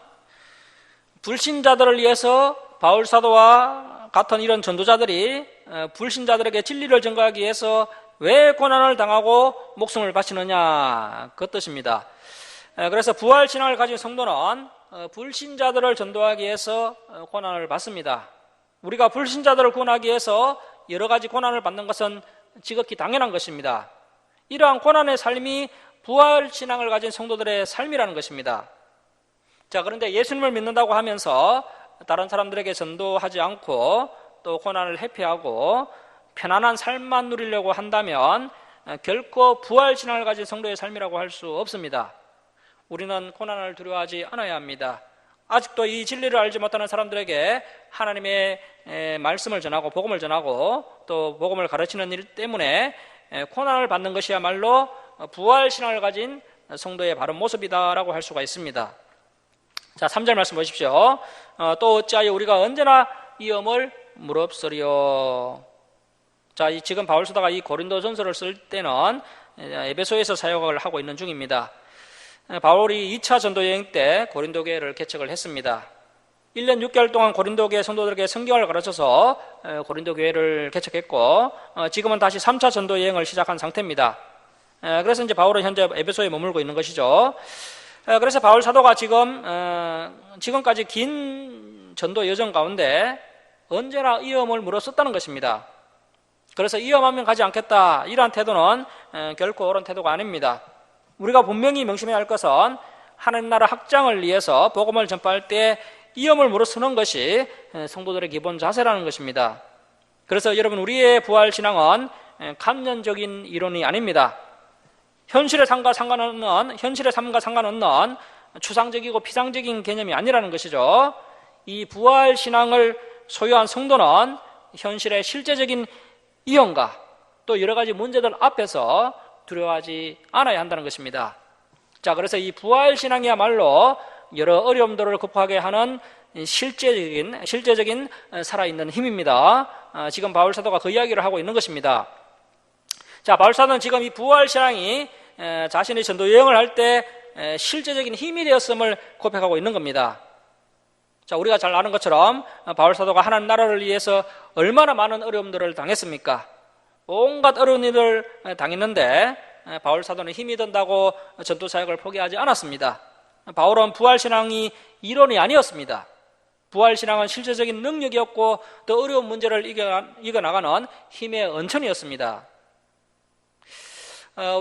불신자들을 위해서 바울사도와 같은 이런 전도자들이 불신자들에게 진리를 전가하기 위해서 왜 고난을 당하고 목숨을 바치느냐, 그 뜻입니다. 그래서 부활 신앙을 가진 성도는 불신자들을 전도하기 위해서 고난을 받습니다. 우리가 불신자들을 구원하기 위해서 여러 가지 고난을 받는 것은 지극히 당연한 것입니다. 이러한 고난의 삶이 부활 신앙을 가진 성도들의 삶이라는 것입니다. 자, 그런데 예수님을 믿는다고 하면서 다른 사람들에게 전도하지 않고 또 고난을 회피하고 편안한 삶만 누리려고 한다면 결코 부활 신앙을 가진 성도의 삶이라고 할 수 없습니다. 우리는 고난을 두려워하지 않아야 합니다. 아직도 이 진리를 알지 못하는 사람들에게 하나님의 말씀을 전하고 복음을 전하고 또 복음을 가르치는 일 때문에 고난을 받는 것이야말로 부활 신앙을 가진 성도의 바른 모습이다라고 할 수가 있습니다. 자, 3절 말씀 보십시오. 또 어찌하여 우리가 언제나 이 엄을 무릅쓰리요. 자, 지금 바울사도가 이 고린도전서를 쓸 때는 에베소에서 사역을 하고 있는 중입니다. 바울이 2차 전도 여행 때 고린도 교회를 개척을 했습니다. 1년 6개월 동안 고린도 교회 성도들에게 성경을 가르쳐서 고린도 교회를 개척했고, 지금은 다시 3차 전도 여행을 시작한 상태입니다. 그래서 이제 바울은 현재 에베소에 머물고 있는 것이죠. 그래서 바울 사도가 지금까지 긴 전도 여정 가운데 언제나 위험을 물었었다는 것입니다. 그래서 위험하면 가지 않겠다, 이러한 태도는 결코 옳은 태도가 아닙니다. 우리가 분명히 명심해야 할 것은 하나님 나라 확장을 위해서 복음을 전파할 때 위험을 무릅쓰는 것이 성도들의 기본 자세라는 것입니다. 그래서 여러분, 우리의 부활 신앙은 감년적인 이론이 아닙니다. 현실의 삶과 상관없는 추상적이고 피상적인 개념이 아니라는 것이죠. 이 부활 신앙을 소유한 성도는 현실의 실제적인 위험과 또 여러 가지 문제들 앞에서 두려워하지 않아야 한다는 것입니다. 자, 그래서 이 부활 신앙이야말로 여러 어려움들을 극복하게 하는 실제적인 살아있는 힘입니다. 지금 바울 사도가 그 이야기를 하고 있는 것입니다. 자, 바울 사도는 지금 이 부활 신앙이 자신의 전도 여행을 할 때 실제적인 힘이 되었음을 고백하고 있는 겁니다. 자, 우리가 잘 아는 것처럼 바울 사도가 하나님 나라를 위해서 얼마나 많은 어려움들을 당했습니까? 온갖 어려운 일을 당했는데 바울 사도는 힘이 든다고 전도 사역을 포기하지 않았습니다. 바울은 부활 신앙이 이론이 아니었습니다. 부활 신앙은 실제적인 능력이었고 또 어려운 문제를 이겨나가는 힘의 원천이었습니다.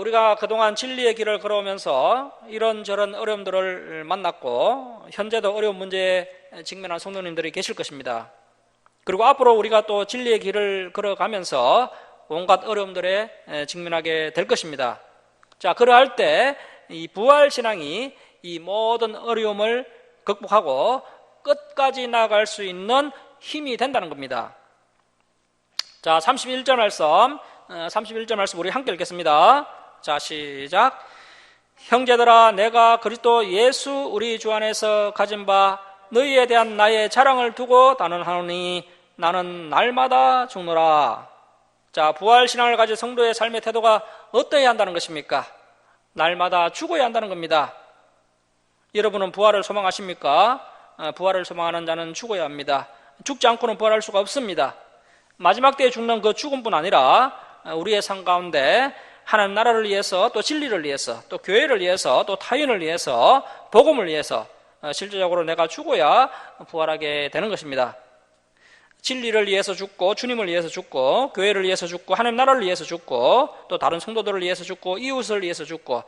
우리가 그동안 진리의 길을 걸어오면서 이런저런 어려움들을 만났고 현재도 어려운 문제에 직면한 성도님들이 계실 것입니다. 그리고 앞으로 우리가 또 진리의 길을 걸어가면서 온갖 어려움들에 직면하게 될 것입니다. 자, 그러할 때 이 부활 신앙이 이 모든 어려움을 극복하고 끝까지 나아갈 수 있는 힘이 된다는 겁니다. 자, 31절 말씀 우리 함께 읽겠습니다. 자, 시작. 형제들아, 내가 그리스도 예수 우리 주 안에서 가진 바 너희에 대한 나의 자랑을 두고 단언하노니 나는 날마다 죽노라. 자, 부활 신앙을 가진 성도의 삶의 태도가 어떠해야 한다는 것입니까? 날마다 죽어야 한다는 겁니다. 여러분은 부활을 소망하십니까? 부활을 소망하는 자는 죽어야 합니다. 죽지 않고는 부활할 수가 없습니다. 마지막 때에 죽는 그 죽음뿐 아니라 우리의 삶 가운데 하나님 나라를 위해서, 또 진리를 위해서, 또 교회를 위해서, 또 타인을 위해서, 복음을 위해서 실제적으로 내가 죽어야 부활하게 되는 것입니다. 진리를 위해서 죽고, 주님을 위해서 죽고, 교회를 위해서 죽고, 하나님 나라를 위해서 죽고, 또 다른 성도들을 위해서 죽고, 이웃을 위해서 죽고,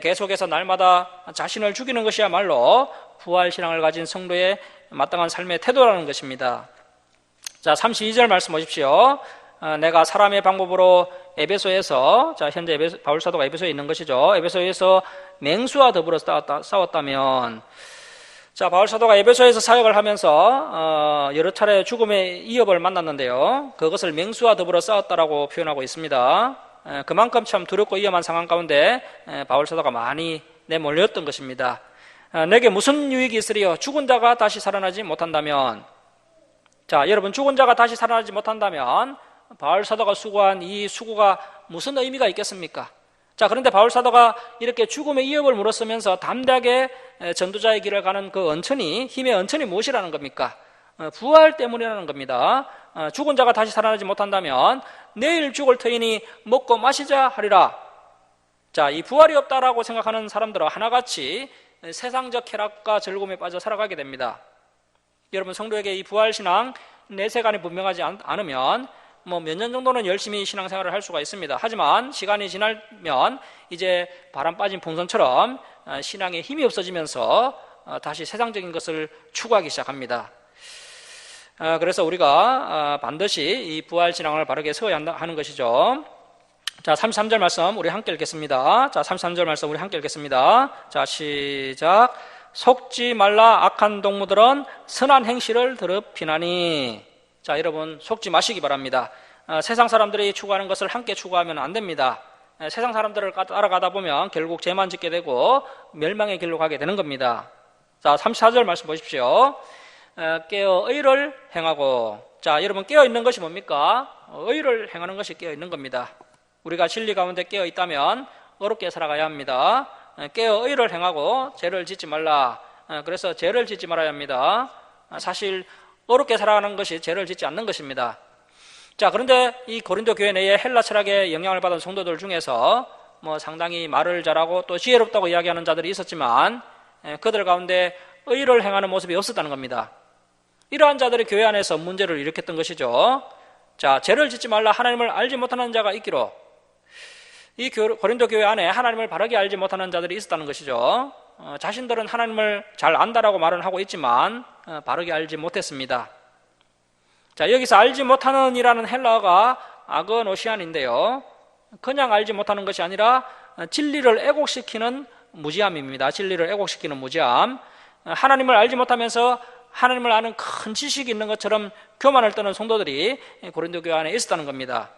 계속해서 날마다 자신을 죽이는 것이야말로 부활신앙을 가진 성도의 마땅한 삶의 태도라는 것입니다. 자, 32절 말씀 보십시오. 내가 사람의 방법으로 에베소에서, 자, 현재 바울사도가 에베소에 있는 것이죠. 에베소에서 맹수와 더불어 싸웠다면, 자, 바울사도가 에베소에서 사역을 하면서 여러 차례 죽음의 위협을 만났는데요. 그것을 맹수와 더불어 싸웠다라고 표현하고 있습니다. 그만큼 참 두렵고 위험한 상황 가운데 바울사도가 많이 내몰렸던 것입니다. 내게 무슨 유익이 있으리요? 죽은 자가 다시 살아나지 못한다면, 자, 여러분, 죽은 자가 다시 살아나지 못한다면 바울사도가 수고한 이 수고가 무슨 의미가 있겠습니까? 자, 그런데 바울사도가 이렇게 죽음의 위협을 물었으면서 담대하게 전도자의 길을 가는 그 언천이, 힘의 언천이 무엇이라는 겁니까? 부활 때문이라는 겁니다. 죽은 자가 다시 살아나지 못한다면 내일 죽을 터이니 먹고 마시자 하리라. 자, 이 부활이 없다라고 생각하는 사람들은 하나같이 세상적 쾌락과 즐거움에 빠져 살아가게 됩니다. 여러분, 성도에게 이 부활신앙 내세관이 분명하지 않으면 몇 년 정도는 열심히 신앙생활을 할 수가 있습니다. 하지만 시간이 지나면 이제 바람 빠진 풍선처럼 신앙에 힘이 없어지면서 다시 세상적인 것을 추구하기 시작합니다. 그래서 우리가 반드시 이 부활신앙을 바르게 세워야 하는 것이죠. 자, 33절 말씀 우리 함께 읽겠습니다. 자, 33절 말씀 우리 함께 읽겠습니다. 자, 시작. 속지 말라. 악한 동무들은 선한 행실을 더럽히나니. 자, 여러분, 속지 마시기 바랍니다. 세상 사람들이 추구하는 것을 함께 추구하면 안 됩니다. 세상 사람들을 따라가다 보면 결국 죄만 짓게 되고 멸망의 길로 가게 되는 겁니다. 자, 34절 말씀 보십시오. 깨어 의를 행하고. 자, 여러분, 깨어 있는 것이 뭡니까? 의를 행하는 것이 깨어 있는 겁니다. 우리가 진리 가운데 깨어 있다면 어렵게 살아가야 합니다. 깨어 의를 행하고 죄를 짓지 말라. 그래서 죄를 짓지 말아야 합니다. 사실 어렵게 살아가는 것이 죄를 짓지 않는 것입니다. 자, 그런데 이 고린도 교회 내에 헬라 철학의 영향을 받은 성도들 중에서 상당히 말을 잘하고 또 지혜롭다고 이야기하는 자들이 있었지만 그들 가운데 의를 행하는 모습이 없었다는 겁니다. 이러한 자들이 교회 안에서 문제를 일으켰던 것이죠. 자, 죄를 짓지 말라. 하나님을 알지 못하는 자가 있기로. 이 고린도 교회 안에 하나님을 바르게 알지 못하는 자들이 있었다는 것이죠. 자신들은 하나님을 잘 안다라고 말은 하고 있지만 바르게 알지 못했습니다. 자, 여기서 알지 못하는 이라는 헬라어가 아그노시안인데요. 그냥 알지 못하는 것이 아니라 진리를 왜곡시키는 무지함입니다. 진리를 왜곡시키는 무지함. 하나님을 알지 못하면서 하나님을 아는 큰 지식이 있는 것처럼 교만을 떠는 성도들이 고린도 교회 안에 있었다는 겁니다.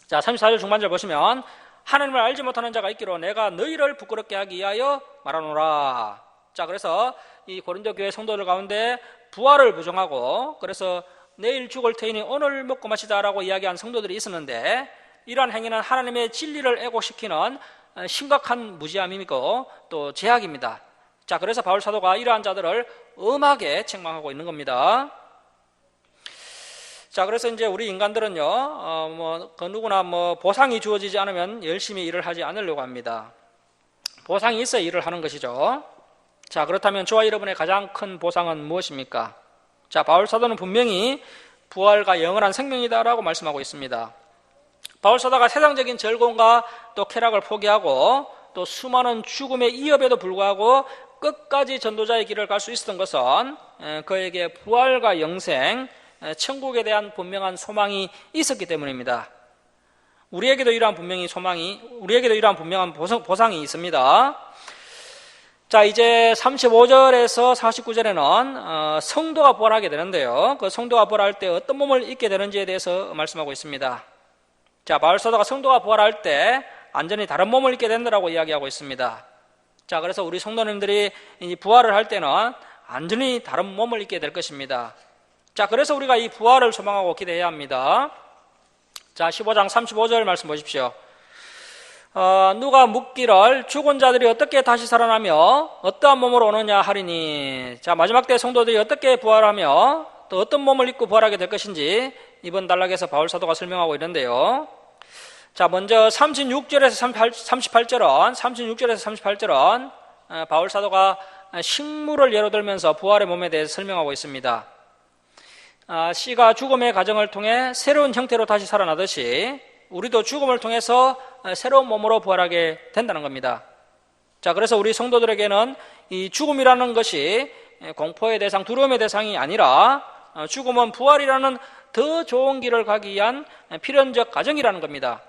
자, 34절 중반절 보시면 하나님을 알지 못하는 자가 있기로 내가 너희를 부끄럽게 하기 위하여 말하노라. 자, 그래서 이 고린도 교회 성도들 가운데 부활을 부정하고 그래서 내일 죽을 터이니 오늘 먹고 마시자라고 이야기한 성도들이 있었는데 이러한 행위는 하나님의 진리를 왜곡시키는 심각한 무지함이고 또 죄악입니다. 자, 그래서 바울 사도가 이러한 자들을 엄하게 책망하고 있는 겁니다. 자, 그래서 이제 우리 인간들은요, 그 누구나 보상이 주어지지 않으면 열심히 일을 하지 않으려고 합니다. 보상이 있어야 일을 하는 것이죠. 자, 그렇다면 저와 여러분의 가장 큰 보상은 무엇입니까? 자, 바울 사도는 분명히 부활과 영원한 생명이다라고 말씀하고 있습니다. 바울 사도가 세상적인 즐거움과 또 쾌락을 포기하고 또 수많은 죽음의 위협에도 불구하고 끝까지 전도자의 길을 갈 수 있었던 것은 그에게 부활과 영생, 천국에 대한 분명한 소망이 있었기 때문입니다. 우리에게도 이러한 분명한 보상이 있습니다. 자, 이제 35절에서 49절에는 성도가 부활하게 되는데요. 그 성도가 부활할 때 어떤 몸을 입게 되는지에 대해서 말씀하고 있습니다. 자, 바울 사도가 성도가 부활할 때 완전히 다른 몸을 입게 된다고 이야기하고 있습니다. 자, 그래서 우리 성도님들이 부활을 할 때는 완전히 다른 몸을 입게 될 것입니다. 자, 그래서 우리가 이 부활을 소망하고 기대해야 합니다. 자, 15장 35절 말씀 보십시오. 누가 묻기를 죽은 자들이 어떻게 다시 살아나며 어떠한 몸으로 오느냐 하리니. 자, 마지막 때 성도들이 어떻게 부활하며 또 어떤 몸을 입고 부활하게 될 것인지 이번 단락에서 바울 사도가 설명하고 있는데요. 자, 먼저 36절에서 38절은 바울 사도가 식물을 예로 들면서 부활의 몸에 대해서 설명하고 있습니다. 씨가 죽음의 과정을 통해 새로운 형태로 다시 살아나듯이 우리도 죽음을 통해서 새로운 몸으로 부활하게 된다는 겁니다. 자, 그래서 우리 성도들에게는 이 죽음이라는 것이 공포의 대상, 두려움의 대상이 아니라 죽음은 부활이라는 더 좋은 길을 가기 위한 필연적 과정이라는 겁니다.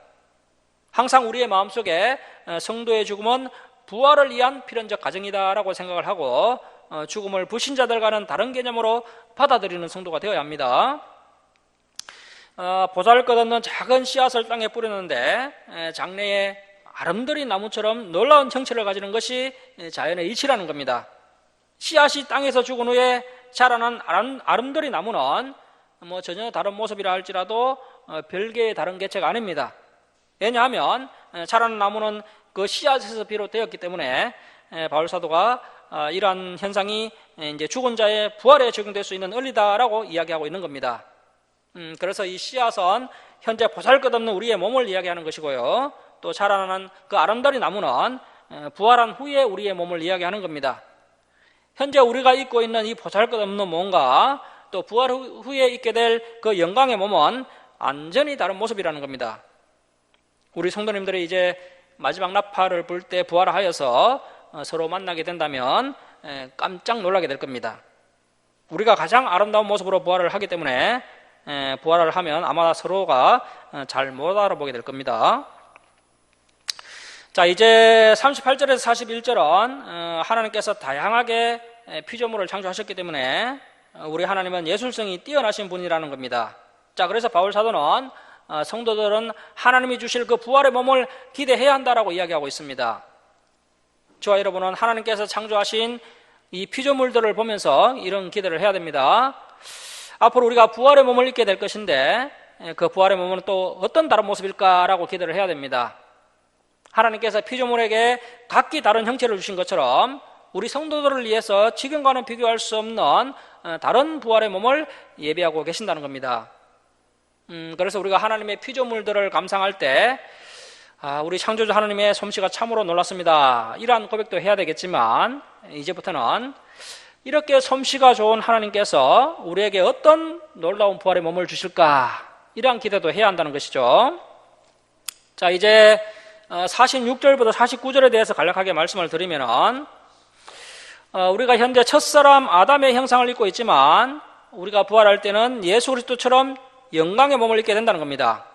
항상 우리의 마음속에 성도의 죽음은 부활을 위한 필연적 과정이다라고 생각을 하고 죽음을 불신자들과는 다른 개념으로 받아들이는 성도가 되어야 합니다. 보잘것없는 작은 씨앗을 땅에 뿌렸는데 장래에 아름드리 나무처럼 놀라운 형체를 가지는 것이 자연의 이치라는 겁니다. 씨앗이 땅에서 죽은 후에 자라난 아름드리 나무는 전혀 다른 모습이라 할지라도 별개의 다른 개체가 아닙니다. 왜냐하면 자라는 나무는 그 씨앗에서 비롯되었기 때문에 바울 사도가 이러한 현상이 이제 죽은 자의 부활에 적용될 수 있는 원리다라고 이야기하고 있는 겁니다. 그래서 이 씨앗은 현재 보잘것없는 우리의 몸을 이야기하는 것이고요. 또 자라나는 그 아름다운 나무는 부활한 후에 우리의 몸을 이야기하는 겁니다. 현재 우리가 입고 있는 이 보잘것없는 몸과 또 부활 후에 입게 될 그 영광의 몸은 완전히 다른 모습이라는 겁니다. 우리 성도님들이 이제 마지막 나팔을 불 때 부활하여서 서로 만나게 된다면 깜짝 놀라게 될 겁니다. 우리가 가장 아름다운 모습으로 부활을 하기 때문에 부활을 하면 아마 서로가 잘 못 알아보게 될 겁니다. 자, 이제 38절에서 41절은 하나님께서 다양하게 피조물을 창조하셨기 때문에 우리 하나님은 예술성이 뛰어나신 분이라는 겁니다. 자, 그래서 바울 사도는 성도들은 하나님이 주실 그 부활의 몸을 기대해야 한다라고 이야기하고 있습니다. 저와 여러분은 하나님께서 창조하신 이 피조물들을 보면서 이런 기대를 해야 됩니다. 앞으로 우리가 부활의 몸을 입게 될 것인데 그 부활의 몸은 또 어떤 다른 모습일까라고 기대를 해야 됩니다. 하나님께서 피조물에게 각기 다른 형체를 주신 것처럼 우리 성도들을 위해서 지금과는 비교할 수 없는 다른 부활의 몸을 예비하고 계신다는 겁니다. 그래서 우리가 하나님의 피조물들을 감상할 때 우리 창조주 하나님의 솜씨가 참으로 놀랐습니다, 이러한 고백도 해야 되겠지만, 이제부터는 이렇게 솜씨가 좋은 하나님께서 우리에게 어떤 놀라운 부활의 몸을 주실까, 이러한 기대도 해야 한다는 것이죠. 자, 이제 46절부터 49절에 대해서 간략하게 말씀을 드리면은, 우리가 현재 첫사람 아담의 형상을 입고 있지만 우리가 부활할 때는 예수 그리스도처럼 영광의 몸을 입게 된다는 겁니다.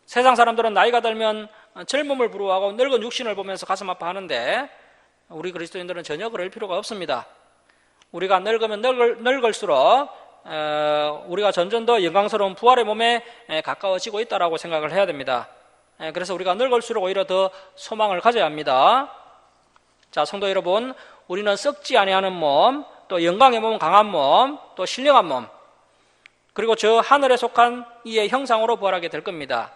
세상 사람들은 나이가 들면 젊음을 부러워하고 늙은 육신을 보면서 가슴 아파하는데 우리 그리스도인들은 전혀 그럴 필요가 없습니다. 우리가 늙으면 늙을수록 우리가 점점 더 영광스러운 부활의 몸에 가까워지고 있다라고 생각을 해야 됩니다. 그래서 우리가 늙을수록 오히려 더 소망을 가져야 합니다. 자, 성도 여러분, 우리는 썩지 아니하는 몸, 또 영광의 몸, 강한 몸, 또 신령한 몸, 그리고 저 하늘에 속한 이의 형상으로 부활하게 될 겁니다.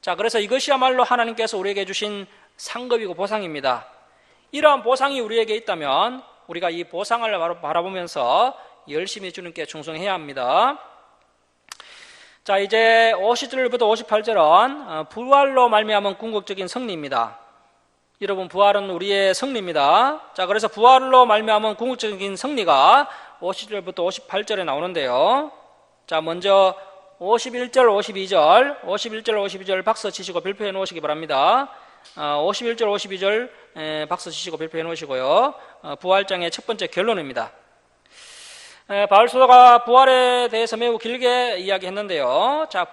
자, 그래서 이것이야말로 하나님께서 우리에게 주신 상급이고 보상입니다. 이러한 보상이 우리에게 있다면 우리가 이 보상을 바라보면서 열심히 주님께 충성해야 합니다. 자, 이제 50절부터 58절은 부활로 말미암은 궁극적인 승리입니다. 여러분, 부활은 우리의 승리입니다. 자, 그래서 부활로 말미암은 궁극적인 승리가 50절부터 58절에 나오는데요. 자, 먼저 51절, 52절 박수 치시고 별표해 놓으시기 바랍니다. 51절, 52절 박수 치시고 별표해 놓으시고요. 부활장의 첫 번째 결론입니다. 바울 사도가 부활에 대해서 매우 길게 이야기했는데요. 자,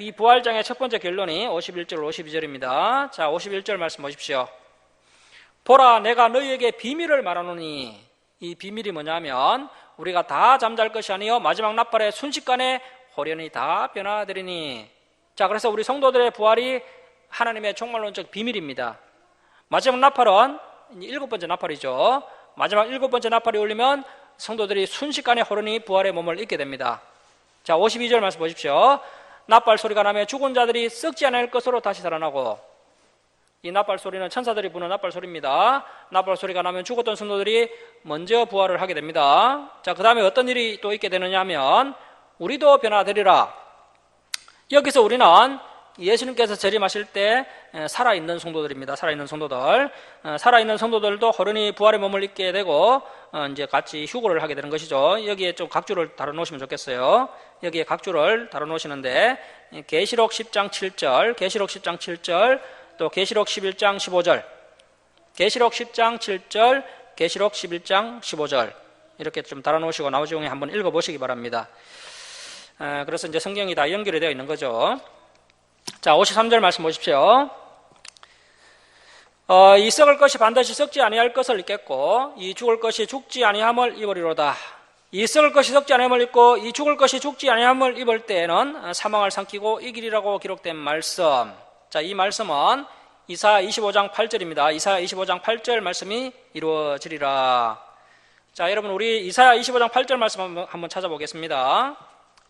이 부활장의 첫 번째 결론이 51절, 52절입니다. 자, 51절 말씀 보십시오. 보라, 내가 너희에게 비밀을 말하노니, 이 비밀이 뭐냐면 우리가 다 잠잘 것이 아니요 마지막 나팔에 순식간에 호련히 다 변화되리니. 자, 그래서 우리 성도들의 부활이 하나님의 종말론적 비밀입니다. 마지막 나팔은 7번째 나팔이죠. 마지막 7번째 나팔이 울리면 성도들이 순식간에 호련히 부활의 몸을 입게 됩니다. 자, 52절 말씀 보십시오. 나팔 소리가 나며 죽은 자들이 썩지 않을 것으로 다시 살아나고 이 나팔 소리는 천사들이 부는 나팔 소리입니다. 나팔 소리가 나면 죽었던 성도들이 먼저 부활을 하게 됩니다. 자, 그 다음에 어떤 일이 또 있게 되느냐 하면 우리도 변화되리라. 여기서 우리는 예수님께서 재림하실 때 살아있는 성도들입니다. 살아있는 성도들. 살아있는 성도들도 호련히 부활의 몸을 입게 되고 이제 같이 휴거를 하게 되는 것이죠. 여기에 좀 각주를 달아놓으시면 좋겠어요. 여기에 각주를 달아놓으시는데 계시록 10장 7절, 계시록 10장 7절, 또 계시록 11장 15절, 계시록 10장 7절, 계시록 11장 15절 이렇게 좀 달아놓으시고 나머지 중에 한번 읽어보시기 바랍니다. 그래서 이제 성경이 다 연결이 되어 있는 거죠. 자, 53절 말씀 보십시오. 이 썩을 것이 반드시 썩지 아니할 것을 입겠고 이 죽을 것이 죽지 아니함을 입으리로다. 이 썩을 것이 썩지 아니함을 입고 이 죽을 것이 죽지 아니함을 입을 때에는 사망을 삼키고 이기리라고 기록된 말씀. 자, 이 말씀은 이사야 25장 8절입니다. 이사야 25장 8절 말씀이 이루어지리라. 자, 여러분 우리 이사야 25장 8절 말씀 한번 찾아보겠습니다.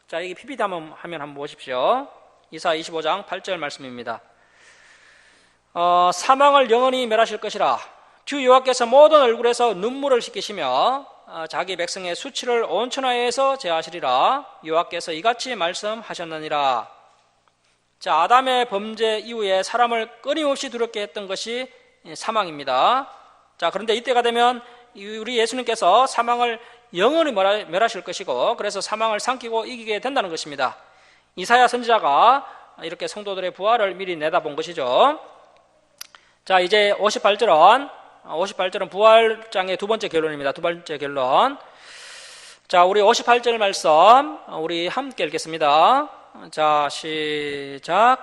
자, 여기 PPT 하면 한번 보십시오. 이사야 25장 8절 말씀입니다. 사망을 영원히 멸하실 것이라. 주 여호와께서 모든 얼굴에서 눈물을 씻기시며 자기 백성의 수치를 온 천하에서 제하시리라. 여호와께서 이같이 말씀하셨느니라. 자, 아담의 범죄 이후에 사람을 끊임없이 두렵게 했던 것이 사망입니다. 자, 그런데 이때가 되면 우리 예수님께서 사망을 영원히 멸하실 것이고 그래서 사망을 삼키고 이기게 된다는 것입니다. 이사야 선지자가 이렇게 성도들의 부활을 미리 내다본 것이죠. 자, 이제 58절은 부활장의 두 번째 결론입니다. 두 번째 결론. 자, 우리 58절 말씀 우리 함께 읽겠습니다. 자, 시작.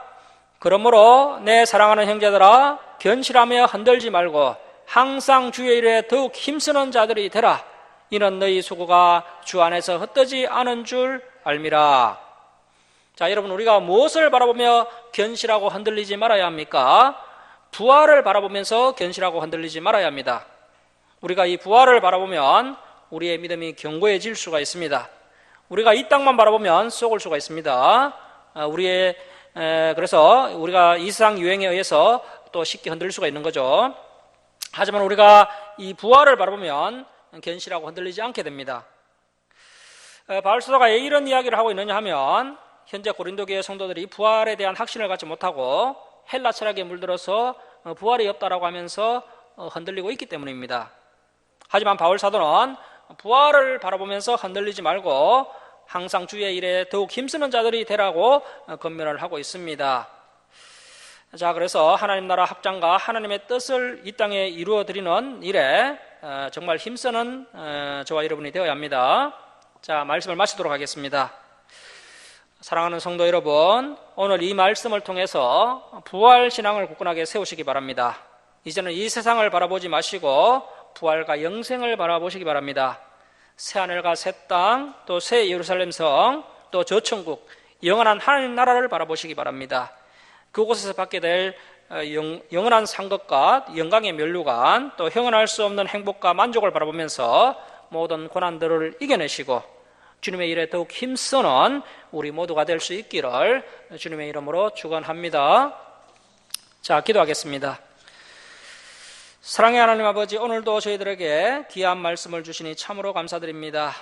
그러므로 내 사랑하는 형제들아 견실하며 흔들지 말고 항상 주의 일에 더욱 힘쓰는 자들이 되라. 이는 너희 수고가 주 안에서 헛되지 않은 줄 알미라. 자, 여러분 우리가 무엇을 바라보며 견실하고 흔들리지 말아야 합니까? 부활을 바라보면서 견실하고 흔들리지 말아야 합니다. 우리가 이 부활을 바라보면 우리의 믿음이 견고해질 수가 있습니다. 우리가 이 땅만 바라보면 썩을 수가 있습니다. 그래서 우리가 이 세상 유행에 의해서 또 쉽게 흔들릴 수가 있는 거죠. 하지만 우리가 이 부활을 바라보면 견실하고 흔들리지 않게 됩니다. 바울 사도가 왜 이런 이야기를 하고 있느냐 하면 현재 고린도 교회 성도들이 부활에 대한 확신을 갖지 못하고 헬라 철학에 물들어서 부활이 없다라고 하면서 흔들리고 있기 때문입니다. 하지만 바울 사도는 부활을 바라보면서 흔들리지 말고 항상 주의 일에 더욱 힘쓰는 자들이 되라고 권면을 하고 있습니다. 자, 그래서 하나님 나라 확장과 하나님의 뜻을 이 땅에 이루어드리는 일에 정말 힘쓰는 저와 여러분이 되어야 합니다. 자, 말씀을 마치도록 하겠습니다. 사랑하는 성도 여러분, 오늘 이 말씀을 통해서 부활신앙을 굳건하게 세우시기 바랍니다. 이제는 이 세상을 바라보지 마시고 부활과 영생을 바라보시기 바랍니다. 새하늘과 새 땅, 또 새 예루살렘 성, 또 저천국, 영원한 하나님 나라를 바라보시기 바랍니다. 그곳에서 받게 될 영원한 상급과 영광의 면류관, 또 형언할 수 없는 행복과 만족을 바라보면서 모든 고난들을 이겨내시고 주님의 일에 더욱 힘쓰는 우리 모두가 될 수 있기를 주님의 이름으로 축원합니다. 자, 기도하겠습니다. 사랑의 하나님 아버지, 오늘도 저희들에게 귀한 말씀을 주시니 참으로 감사드립니다.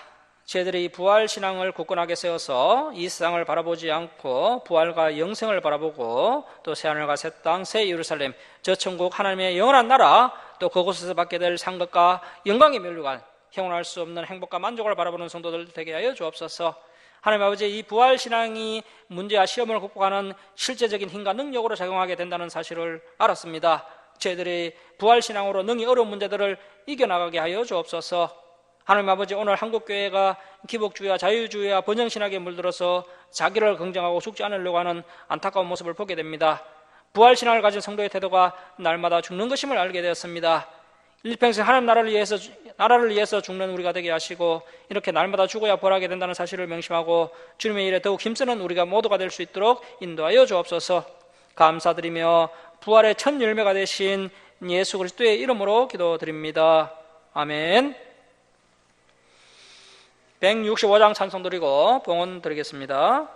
저희들이 부활신앙을 굳건하게 세워서 이 세상을 바라보지 않고 부활과 영생을 바라보고 또 새하늘과 새 땅, 새 예루살렘, 저천국 하나님의 영원한 나라, 또 그곳에서 받게 될 상급과 영광의 면류관, 형언할 수 없는 행복과 만족을 바라보는 성도들 되게 하여 주옵소서. 하나님 아버지, 이 부활신앙이 문제와 시험을 극복하는 실제적인 힘과 능력으로 작용하게 된다는 사실을 알았습니다. 저희들이 부활신앙으로 능히 어려운 문제들을 이겨나가게 하여 주옵소서. 하나님 아버지, 오늘 한국교회가 기복주의와 자유주의와 번영신학에 물들어서 자기를 긍정하고 죽지 않으려고 하는 안타까운 모습을 보게 됩니다. 부활신앙을 가진 성도의 태도가 날마다 죽는 것임을 알게 되었습니다. 일평생 하나님 나라를 위해서 죽는 우리가 되게 하시고 이렇게 날마다 죽어야 벌하게 된다는 사실을 명심하고 주님의 일에 더욱 힘쓰는 우리가 모두가 될 수 있도록 인도하여 주옵소서. 감사드리며 부활의 첫 열매가 되신 예수 그리스도의 이름으로 기도드립니다. 아멘. 165장 찬송 드리고 봉헌 드리겠습니다.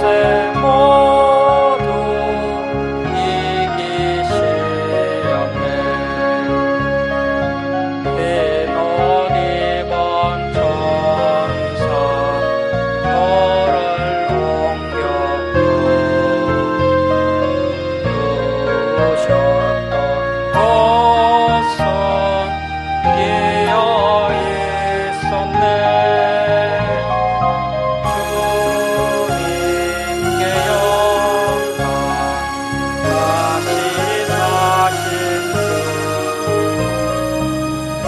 것을 모두 이기시었네. 흰옷 입은 천사 너를 옮겼고 누우셨던 곳은 비어 있었네. 주님께 영광 다시 사신 주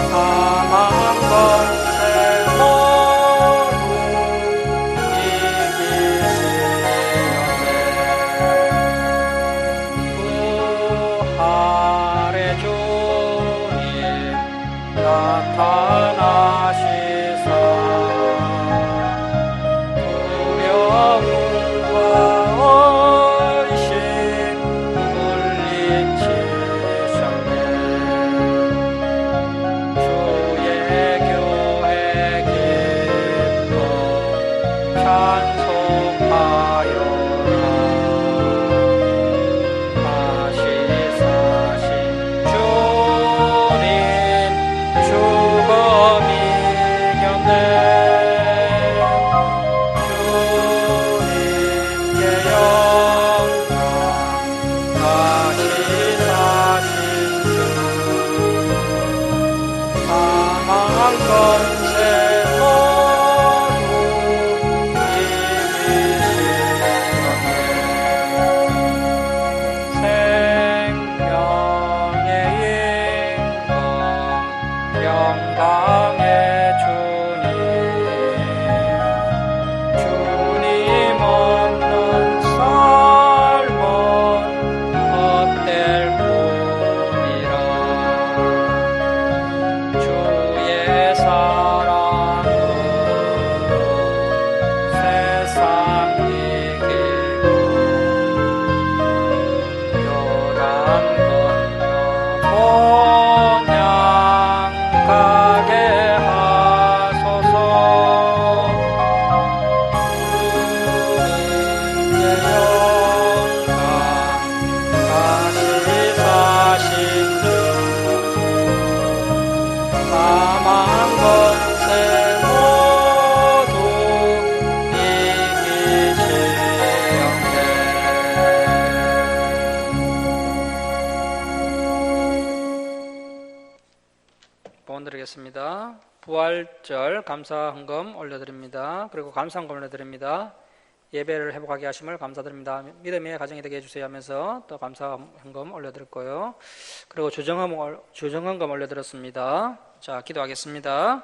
사망 권세 모두 이기시었네. 부활의 주님 나타나시사 두려움과 의심 물리치셨네. 주의 교회 기뻐 찬송하여라. 다시 사신 주님 죽음 이겼네. 주님께 영광 다시 사신 주 사망 권세 모두 이기시었네. 생명의 인권 영광의 주님 주님 없는 삶은 헛될 뿐이라. 주의 사랑으로 세상 이기고 요단 건너 본향 가게 하소서. 주님께 영광 다시 사신 주 사망 권세 모두 이기시었네. 본드리겠습니다. 부활절 감사 헌금 올려드립니다. 그리고 감사 헌금 올려드립니다. 예배를 회복하게 하심을 감사드립니다. 믿음의 가정이 되게 해주세요 하면서 또 감사 헌금 올려드릴 거예요. 그리고 주정헌금 올려드렸습니다. 자, 기도하겠습니다.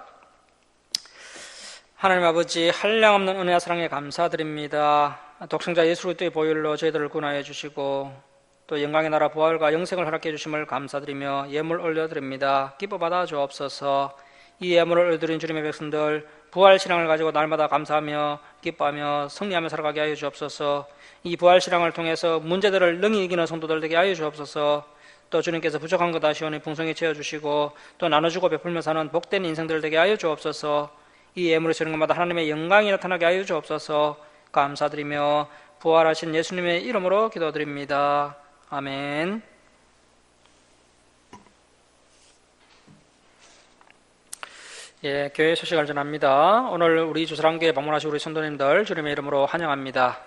하나님 아버지, 한량없는 은혜와 사랑에 감사드립니다. 독생자 예수 그리스도의 보혈로 저희들을 구원하여 주시고 또 영광의 나라 부활과 영생을 허락해 주심을 감사드리며 예물 올려드립니다. 기뻐 받아 주옵소서. 이 예물을 올려드린 주님의 백성들 부활 신앙을 가지고 날마다 감사하며 기뻐하며 승리하며 살아가게 하여 주옵소서. 이 부활 신앙을 통해서 문제들을 능히 이기는 성도들 되게 하여 주옵소서. 또 주님께서 부족한 것 아시오니 풍성히 채워주시고 또 나눠주고 베풀며 사는 복된 인생들 되게 하여 주옵소서. 이 예물을 주는 것마다 하나님의 영광이 나타나게 하여 주옵소서. 감사드리며 부활하신 예수님의 이름으로 기도드립니다. 아멘. 예, 교회 소식을 전합니다. 오늘 우리 주사랑교회 방문하신 우리 성도님들 주님의 이름으로 환영합니다.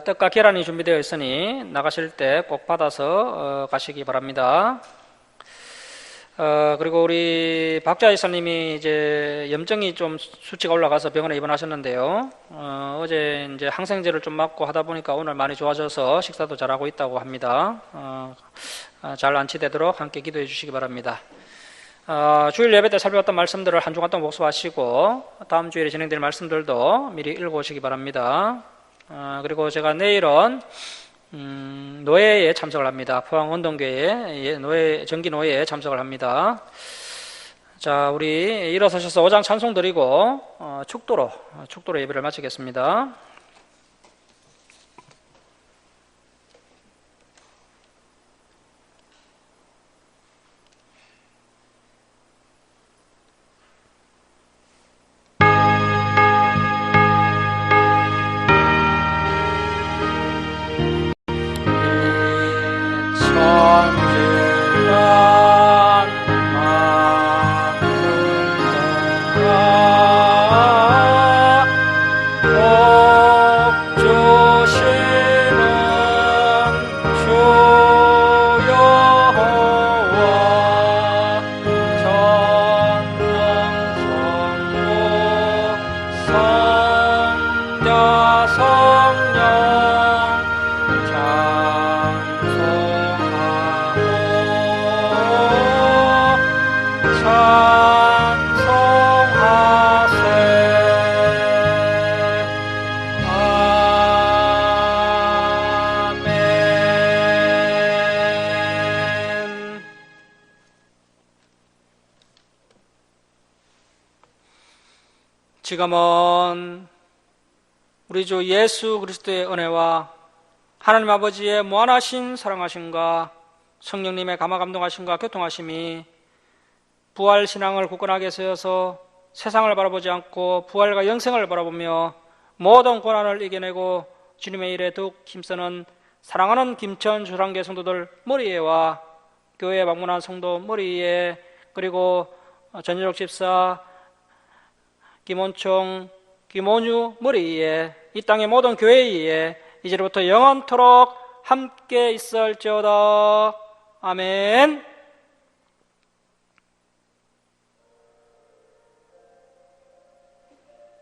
떡과 계란이 준비되어 있으니 나가실 때 꼭 받아서 가시기 바랍니다. 그리고 우리 박자 이사님이 이제 염증이 좀 수치가 올라가서 병원에 입원하셨는데요. 어제 이제 항생제를 좀 맞고 하다 보니까 오늘 많이 좋아져서 식사도 잘하고 있다고 합니다. 잘 안치되도록 함께 기도해 주시기 바랍니다. 주일 예배 때 살펴봤던 말씀들을 한 주간 동안 복습하시고 다음 주일에 진행될 말씀들도 미리 읽어오시기 바랍니다. 그리고 제가 내일은 노예에 참석을 합니다. 포항운동교회 정기 노예에 참석을 합니다. 자, 우리 일어서셔서 5장 찬송 드리고 축도로 예배를 마치겠습니다. 할렐루야 성령 아멘. 지금은 우리 주 예수 그리스도의 은혜와 하나님 아버지의 무한하신 사랑하심과 성령님의 감화감동하심과 교통하심이 부활 신앙을 굳건하게 세워서 세상을 바라보지 않고 부활과 영생을 바라보며 모든 고난을 이겨내고 주님의 일에 더욱 힘쓰는 사랑하는 김천 주상계 성도들 머리에와 교회에 방문한 성도 머리에, 그리고 전일옥 집사, 김원총, 김원유 머리에, 이 땅의 모든 교회에 이제부터 영원토록 함께 있을지어다. 아멘.